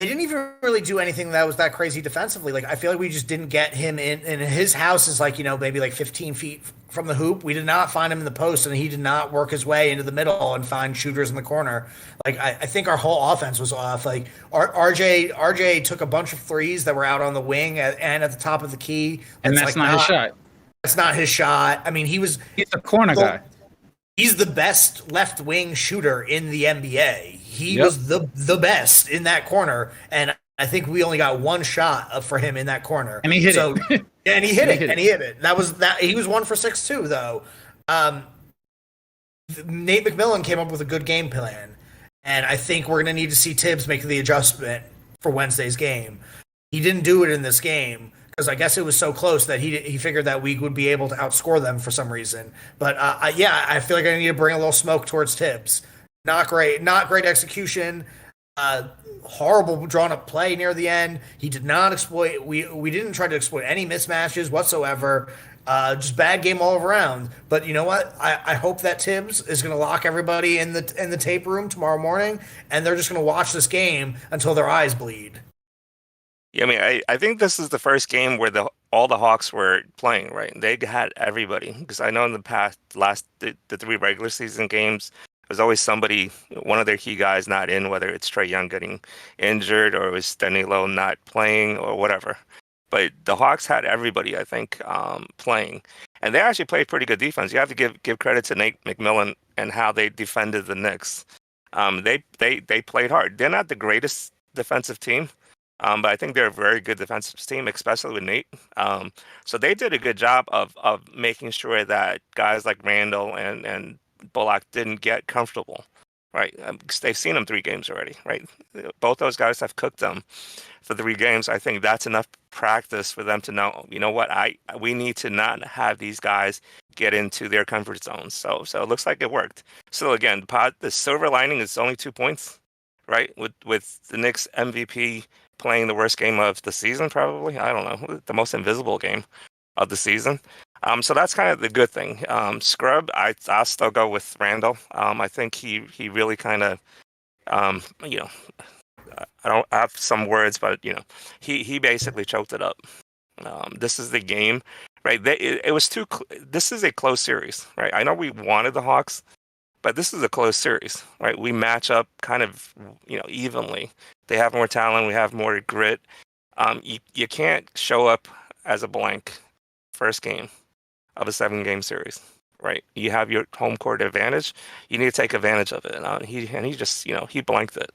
They didn't even really do anything that was that crazy defensively. Like, I feel like we just didn't get him in. And his house is like, maybe like 15 feet from the hoop. We did not find him in the post, and he did not work his way into the middle and find shooters in the corner. Like, I think our whole offense was off. Like, RJ took a bunch of threes that were out on the wing and at the top of the key. And that's not his shot. That's not his shot. I mean, he's a corner guy. He's the best left wing shooter in the NBA. He was the best in that corner, and I think we only got one shot for him in that corner. And he hit it. And he hit it. That was that. He was 1 for 6 too, though. Nate McMillan came up with a good game plan, and I think we're going to need to see Tibbs make the adjustment for Wednesday's game. He didn't do it in this game because I guess it was so close that he figured that we would be able to outscore them for some reason. But I feel like I need to bring a little smoke towards Tibbs. Not great execution. Horrible drawn up play near the end. He did not exploit. We didn't try to exploit any mismatches whatsoever. Just bad game all around. But you know what? I hope that Tibbs is going to lock everybody in the tape room tomorrow morning, and they're just going to watch this game until their eyes bleed. Yeah, I mean, I think this is the first game where all the Hawks were playing, right? They had everybody, because I know in the past, the 3 regular season games, there's always somebody, one of their key guys not in, whether it's Trae Young getting injured or it was Danilo not playing or whatever. But the Hawks had everybody, I think, playing. And they actually played pretty good defense. You have to give credit to Nate McMillan and how they defended the Knicks. They played hard. They're not the greatest defensive team, but I think they're a very good defensive team, especially with Nate. So they did a good job of making sure that guys like Randall and Bullock didn't get comfortable, right? They've seen them 3 games already, right? Both those guys have cooked them for 3 games. I think that's enough practice for them to know, you know what, we need to not have these guys get into their comfort zones. So it looks like it worked. So again, the silver lining is only 2 points, right? With the Knicks MVP playing the worst game of the season, probably. I don't know, the most invisible game of the season. So that's kind of the good thing. Scrub, I'll still go with Randall. I think he really kind of, I don't have some words, but he basically choked it up. This is the game, right? This is a close series, right? I know we wanted the Hawks, but this is a close series, right? We match up kind of, evenly. They have more talent. We have more grit. You can't show up as a blank first game of a 7-game series, right? You have your home court advantage. You need to take advantage of it. And he just, he blanked it.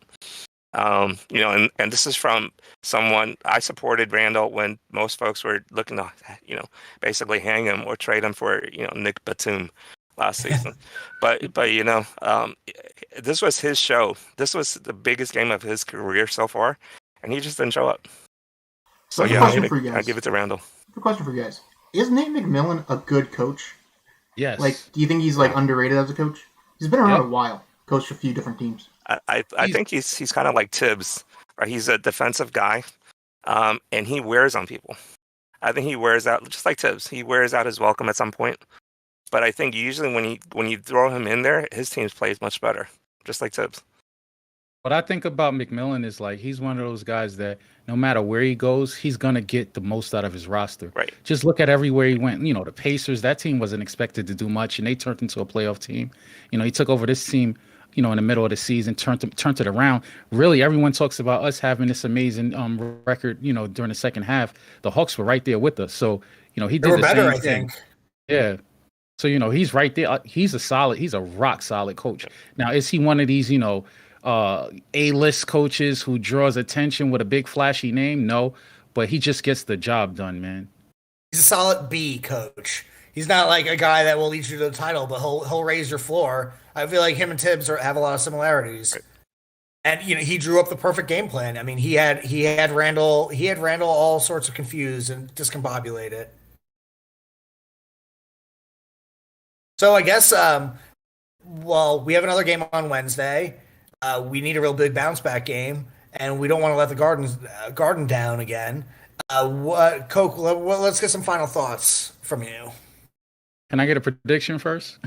And this is from someone I supported Randall when most folks were looking to, basically hang him or trade him for, Nick Batum last season. But this was his show. This was the biggest game of his career so far, and he just didn't show up. So yeah, I give it to Randall. A question for you guys. Is Nate McMillan a good coach? Yes. Like, do you think he's underrated as a coach? He's been around a while, coached a few different teams. I think he's kind of like Tibbs, right? He's a defensive guy, and he wears on people. I think he wears out, just like Tibbs. He wears out his welcome at some point. But I think usually when you throw him in there, his team plays much better, just like Tibbs. What I think about McMillan is like he's one of those guys that no matter where he goes, he's gonna get the most out of his roster. Right. Just look at everywhere he went. You know, the Pacers, that team wasn't expected to do much, and they turned into a playoff team. You know, he took over this team, you know, in the middle of the season, turned it around. Really, everyone talks about us having this amazing record, you know, during the second half. The Hawks were right there with us. So, you know, he They did were the better, same I thing. think. Yeah. So, you know, he's right there. He's a rock solid coach. Now, is he one of these, you know, A-list coaches who draws attention with a big flashy name? No, but he just gets the job done, man. He's a solid B coach. He's not like a guy that will lead you to the title, but he'll raise your floor. I feel like him and Tibbs have a lot of similarities. And you know, he drew up the perfect game plan. I mean, he had Randall all sorts of confused and discombobulated. So I guess well, we have another game on Wednesday. We need a real big bounce back game, and we don't want to let the garden down again. Coke? Let's get some final thoughts from you. Can I get a prediction first?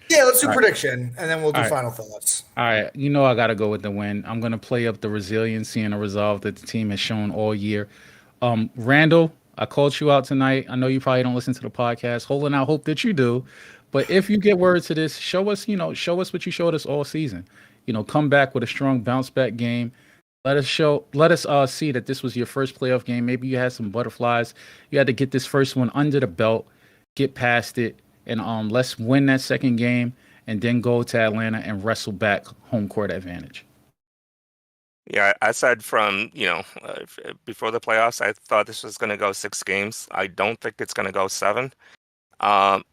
Yeah, let's do All right. prediction, and then we'll do All right. final thoughts. All right, you know I got to go with the win. I'm going to play up the resiliency and the resolve that the team has shown all year. Randall, I called you out tonight. I know you probably don't listen to the podcast. Holding out hope that you do. But if you get word to this, show us what you showed us all season. You know, come back with a strong bounce back game. Let us see that this was your first playoff game. Maybe you had some butterflies. You had to get this first one under the belt, get past it, and let's win that second game and then go to Atlanta and wrestle back home court advantage. Yeah, I said from, before the playoffs, I thought this was going to go 6 games. I don't think it's going to go 7. I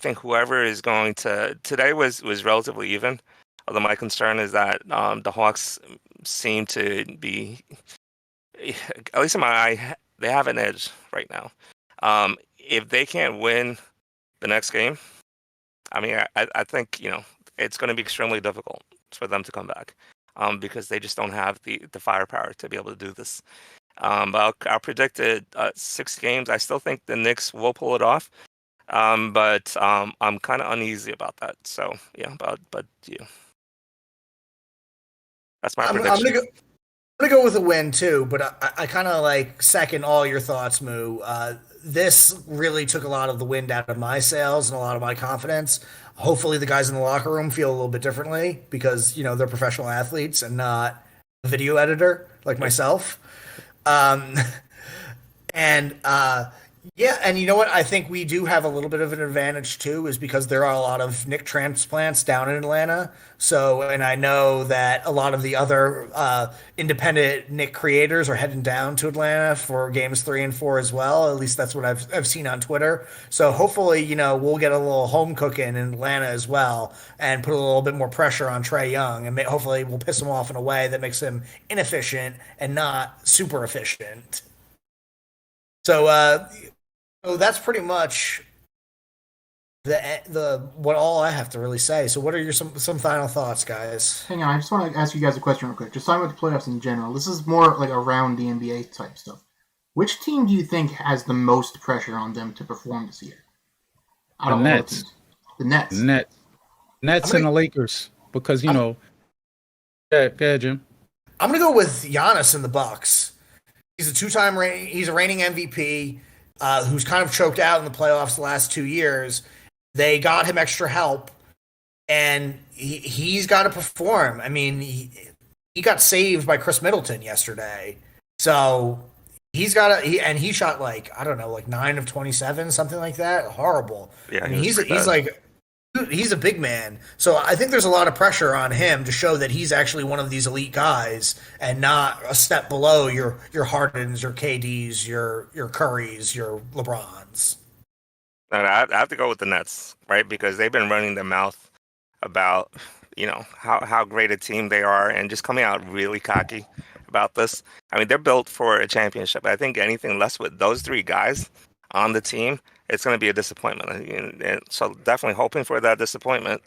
think whoever is going to today was relatively even. Although my concern is that the Hawks seem to be, at least in my eye, they have an edge right now. If they can't win the next game, I mean, I think it's going to be extremely difficult for them to come back because they just don't have the firepower to be able to do this. But I'll predict it 6 games. I still think the Knicks will pull it off. But I'm kind of uneasy about that. So yeah, but yeah, that's my prediction. I'm gonna go with a win too, but I kind of like second all your thoughts, Moo. This really took a lot of the wind out of my sails and a lot of my confidence. Hopefully, the guys in the locker room feel a little bit differently because they're professional athletes and not a video editor like myself. And yeah, and you know what? I think we do have a little bit of an advantage too, is because there are a lot of Nick transplants down in Atlanta. So, and I know that a lot of the other independent Nick creators are heading down to Atlanta for games 3 and 4 as well. At least that's what I've seen on Twitter. So hopefully, we'll get a little home cooking in Atlanta as well, and put a little bit more pressure on Trae Young, and hopefully we'll piss him off in a way that makes him inefficient and not super efficient. So that's pretty much the what all I have to really say. So what are your some final thoughts, guys? Hang on, I just want to ask you guys a question real quick. Just talking about the playoffs in general. This is more like around the NBA type stuff. Which team do you think has the most pressure on them to perform this year? The Nets. The Nets. Nets and the Lakers, because go ahead, Jim. I'm gonna go with Giannis and the Bucks. He's he's a reigning MVP. Who's kind of choked out in the playoffs the last 2 years. They got him extra help, and he's got to perform. I mean, he got saved by Chris Middleton yesterday, so he's got to. He shot like 9 of 27, something like that. Horrible. Yeah, I mean, he's a big man, so I think there's a lot of pressure on him to show that he's actually one of these elite guys and not a step below your Hardens, your KDs, your Currys, your LeBrons. And I have to go with the Nets, right? Because they've been running their mouth about how great a team they are, and just coming out really cocky about this. I mean, they're built for a championship. I think anything less with those 3 guys on the team, it's going to be a disappointment. And so definitely hoping for that disappointment.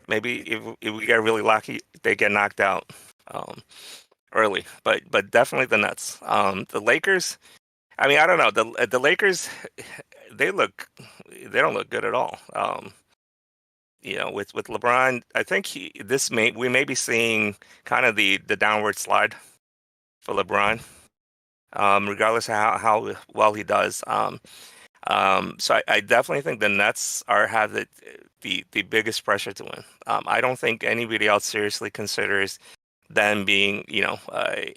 Maybe if we get really lucky, they get knocked out early. But definitely the Nets. The Lakers, I mean, I don't know. The Lakers, they don't look good at all. with LeBron, I think we may be seeing kind of the downward slide for LeBron, regardless of how well he does. So I definitely think the Nets have the biggest pressure to win. I don't think anybody else seriously considers them being,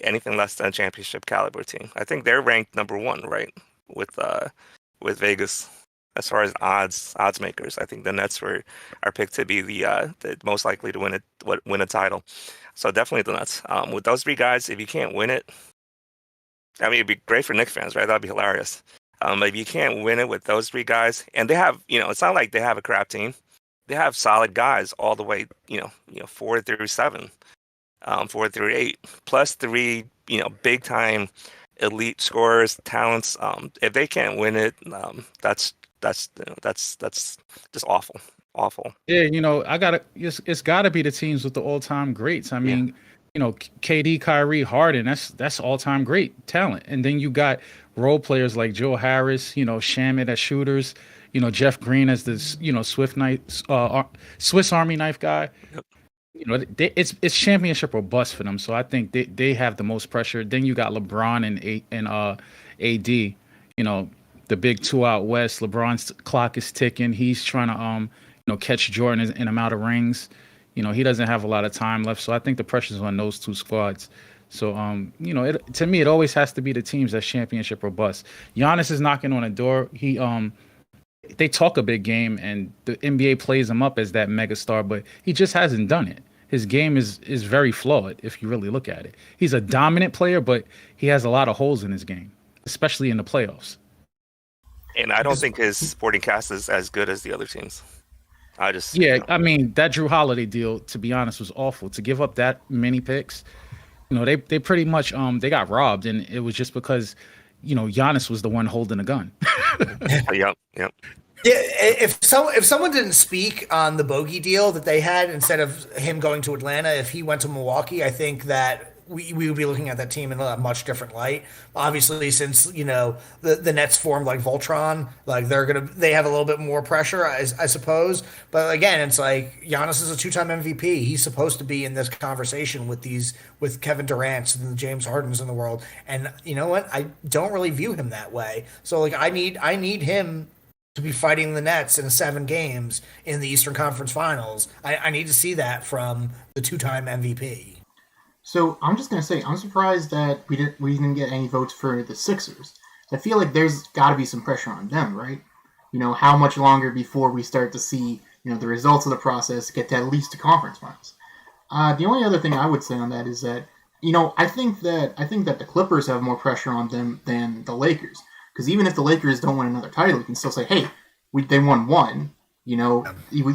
anything less than a championship caliber team. I think they're ranked number one, right, with Vegas as far as odds makers. I think the Nets are picked to be the most likely to win a title. So definitely the Nets. With those three guys, if you can't win it, I mean, it'd be great for Knicks fans, right? That'd be hilarious. But if you can't win it with those three guys, and they have, it's not like they have a crap team. They have solid guys all the way, 4 through 7, 4 through 8, plus 3, big time elite scorers, talents. If they can't win it, that's just awful. Yeah, it's gotta be the teams with the all-time greats. I mean, KD, Kyrie, Harden, that's all-time great talent. And then you got role players like Joe Harris, Shamet as shooters, Jeff Green as this, Swiss Army knife guy. Yep. It's championship or bust for them. So I think they have the most pressure. Then you got LeBron and AD, the big two out west. LeBron's clock is ticking. He's trying to catch Jordan in amount of rings. He doesn't have a lot of time left. So I think the pressure's on those two squads. So, to me, it always has to be the teams that's championship or bust. Giannis is knocking on a door. They talk a big game, and the NBA plays him up as that megastar, but he just hasn't done it. His game is very flawed if you really look at it. He's a dominant player, but he has a lot of holes in his game, especially in the playoffs. And I don't think his supporting cast is as good as the other teams. I mean, that Drew Holiday deal, to be honest, was awful. To give up that many picks, they pretty much they got robbed, and it was just because Giannis was the one holding the gun. Yep. Yeah, if someone didn't speak on the bogey deal that they had instead of him going to Atlanta, if he went to Milwaukee, I think that we would be looking at that team in a much different light. Obviously, since the Nets formed like Voltron, like they have a little bit more pressure, I suppose. But again, it's like Giannis is a 2-time MVP. He's supposed to be in this conversation with Kevin Durant and the James Hardens in the world. And you know what? I don't really view him that way. So like I need him to be fighting the Nets in 7 games in the Eastern Conference Finals. I need to see that from the 2-time MVP. So I'm just gonna say I'm surprised that we didn't get any votes for the Sixers. I feel like there's got to be some pressure on them, right? How much longer before we start to see the results of the process get to at least the conference finals. The only other thing I would say on that is that I think that the Clippers have more pressure on them than the Lakers, because even if the Lakers don't win another title, you can still say, hey, they won one. You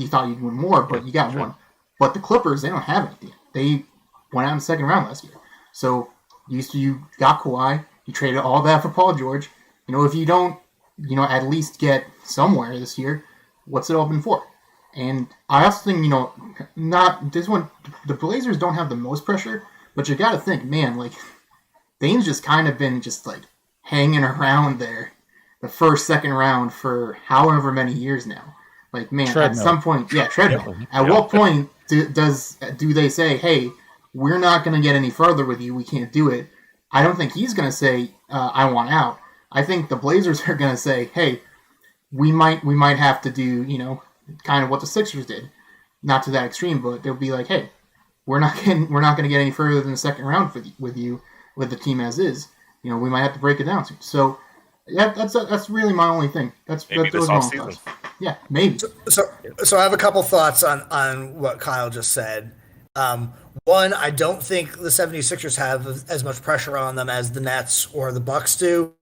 thought you'd win more, but you got one. But the Clippers, they don't have anything. They went out in the second round last year. So you got Kawhi, you traded all that for Paul George. If you don't, at least get somewhere this year, what's it all been for? And I also think, not this one, the Blazers don't have the most pressure, but you got to think, man, like, Dame's just kind of been just like hanging around there, the first, second round for however many years now. Like, man, treadmill. At some point, treadmill. At what point do they say, hey, we're not going to get any further with you, we can't do it? I don't think he's going to say, I want out. I think the Blazers are going to say, hey, we might have to do, kind of what the Sixers did. Not to that extreme, but they'll be like, hey, we're not going to get any further than the second round with the team as is. We might have to break it down soon. So yeah, that's really my only thing. That's those my thoughts. Yeah, maybe. So I have a couple thoughts on what Kyle just said. One, I don't think the 76ers have as much pressure on them as the Nets or the Bucks do,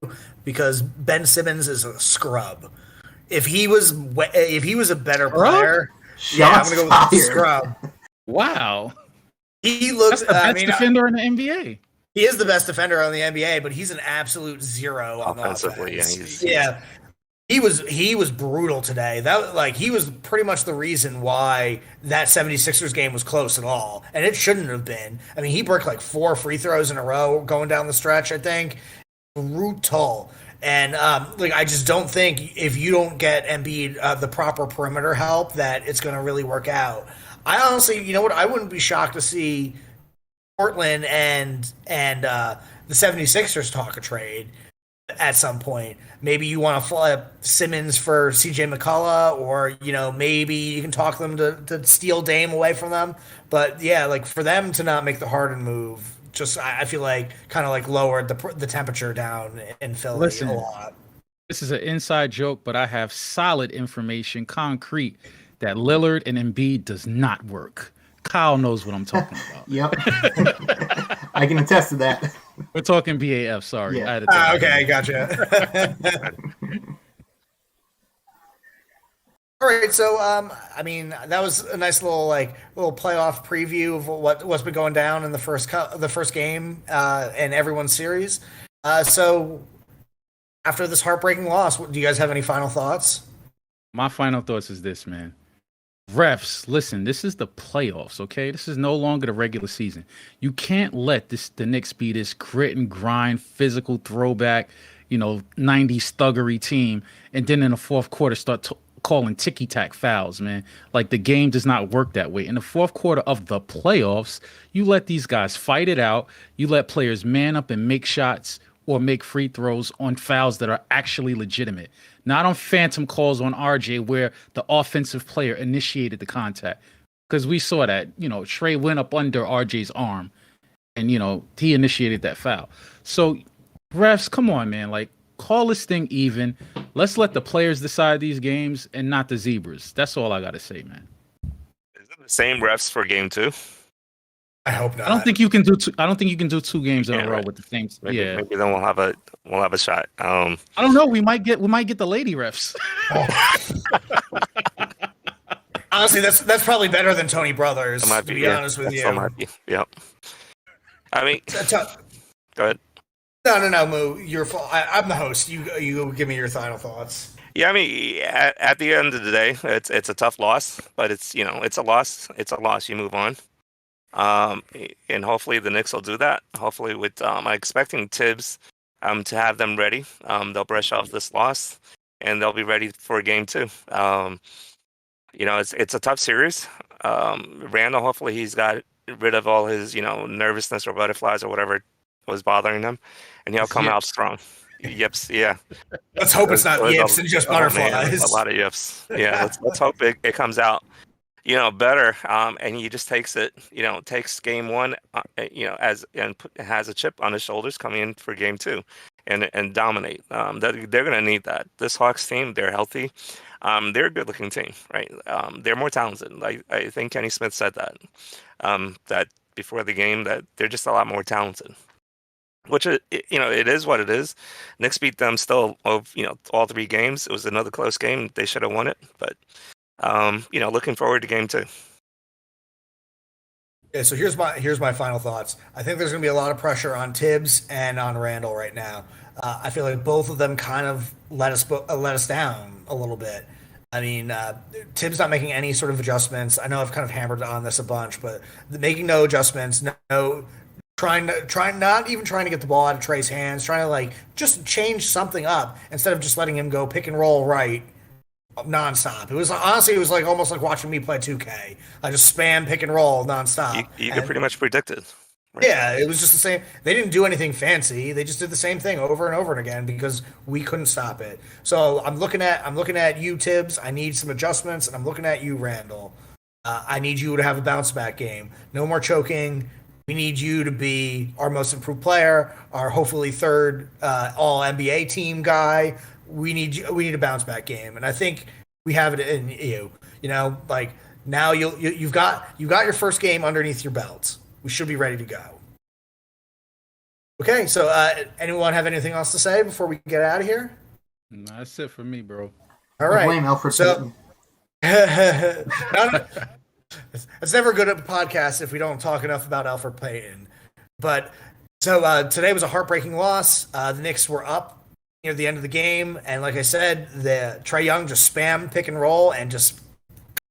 because Ben Simmons is a scrub. If he was a better player, I'm going to go with the scrub. Wow. He looks the best defender in the NBA. He is the best defender on the NBA, but he's an absolute zero on offensively. Offense. Yeah. He was brutal today. He was pretty much the reason why that 76ers game was close at all. And it shouldn't have been. I mean, he broke like 4 free throws in a row going down the stretch, I think. Brutal. And like, I just don't think if you don't get Embiid the proper perimeter help that it's going to really work out. I honestly, you know what? I wouldn't be shocked to see Portland and the 76ers talk a trade at some point. Maybe you want to flip Simmons for CJ McCullough, or maybe you can talk them to steal Dame away from them. But yeah, like for them to not make the Harden move, just I feel like kind of like lowered the temperature down in Philly a lot. This is an inside joke, but I have solid information, concrete, that Lillard and Embiid does not work. Kyle knows what I'm talking about. Yep. I can attest to that. We're talking BAF, sorry. Yeah. Okay, gotcha. All right, so I mean, that was a nice little playoff preview of what's been going down in the first game in everyone's series. So after this heartbreaking loss, do you guys have any final thoughts? My final thoughts is this, man. Refs, listen, this is the playoffs, okay? This is no longer the regular season. You can't let the Knicks be this grit and grind, physical throwback, 90s thuggery team, and then in the fourth quarter start calling ticky-tack fouls, man. Like, the game does not work that way. In the fourth quarter of the playoffs, you let these guys fight it out. You let players man up and make shots or make free throws on fouls that are actually legitimate. Not on phantom calls on RJ where the offensive player initiated the contact. Because we saw that, Trae went up under RJ's arm and, he initiated that foul. So, refs, come on, man. Like, call this thing even. Let's let the players decide these games and not the zebras. That's all I got to say, man. Is it the same refs for game 2? I hope not. I don't think you can do two games in a row with the same. Maybe then we'll have a shot. I don't know. We might get the lady refs. Honestly, that's probably better than Tony Brothers. To be honest with you. Yep. I mean, go ahead. No, Moo. I'm the host. You give me your final thoughts. Yeah, I mean, at the end of the day, it's a tough loss, but it's a loss. It's a loss. You move on. And hopefully the Knicks will do that. Hopefully, with I'm expecting Tibbs to have them ready. They'll brush off this loss and they'll be ready for game 2. It's a tough series. Randall, hopefully he's got rid of all his nervousness or butterflies or whatever was bothering him, and he'll come out strong. Yips, yeah. Let's hope it's not yips and just butterflies. Man, a lot of yips. Yeah, let's hope it comes out better, and he just takes it, takes game 1, has a chip on his shoulders coming in for game 2, and dominate. They're going to need that. This Hawks team, they're healthy. They're a good-looking team, right? They're more talented. I think Kenny Smith said that before the game, that they're just a lot more talented. Which it is what it is. Knicks beat them still of all 3 games. It was another close game. They should have won it, but. Looking forward to game 2. Yeah, so here's my final thoughts. I think there's going to be a lot of pressure on Tibbs and on Randall right now. I feel like both of them kind of let us down a little bit. I mean, Tibbs not making any sort of adjustments. I know I've kind of hammered on this a bunch, but making no adjustments, trying not even trying to get the ball out of Trae's hands, trying to just change something up instead of just letting him go pick and roll right. Nonstop. It was almost like watching me play 2K. I just spam pick and roll nonstop. You could pretty much predict it. Right? Yeah, it was just the same. They didn't do anything fancy. They just did the same thing over and over and again because we couldn't stop it. So I'm looking at you, Tibbs. I need some adjustments, and I'm looking at you, Randall. I need you to have a bounce back game. No more choking. We need you to be our most improved player, our hopefully third All NBA team guy. We need a bounce back game, and I think we have it in you. Now you've got your first game underneath your belt. We should be ready to go. Okay, so anyone have anything else to say before we get out of here? No, that's it for me, bro. All right. Blame Alfred Payton. It's never good at a podcast if we don't talk enough about Alfred Payton. But so today was a heartbreaking loss. The Knicks were up near the end of the game, and like I said, the Trae Young just spammed pick and roll and just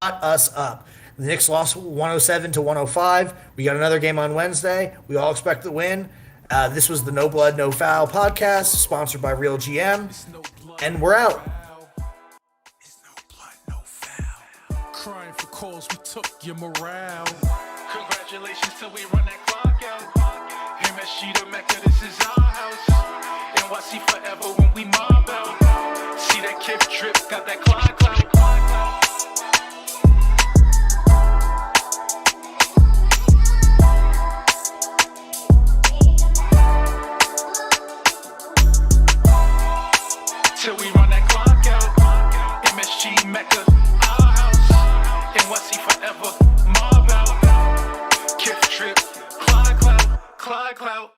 cut us up. The Knicks lost 107 to 105. We got another game on Wednesday. We all expect to win. This was the No Blood, No Foul podcast, sponsored by Real GM, and we're out. It's no blood, no foul. Crying for calls, we took your morale. Congratulations till we run that clock out. MSG the Mecca, this is our house. NYC forever when we mob out. See that kid drip, got that clock clout. Till we run that clock out. MSG Mecca, our house. NYC forever, mob out. Kid drip, clock clout, clock clout.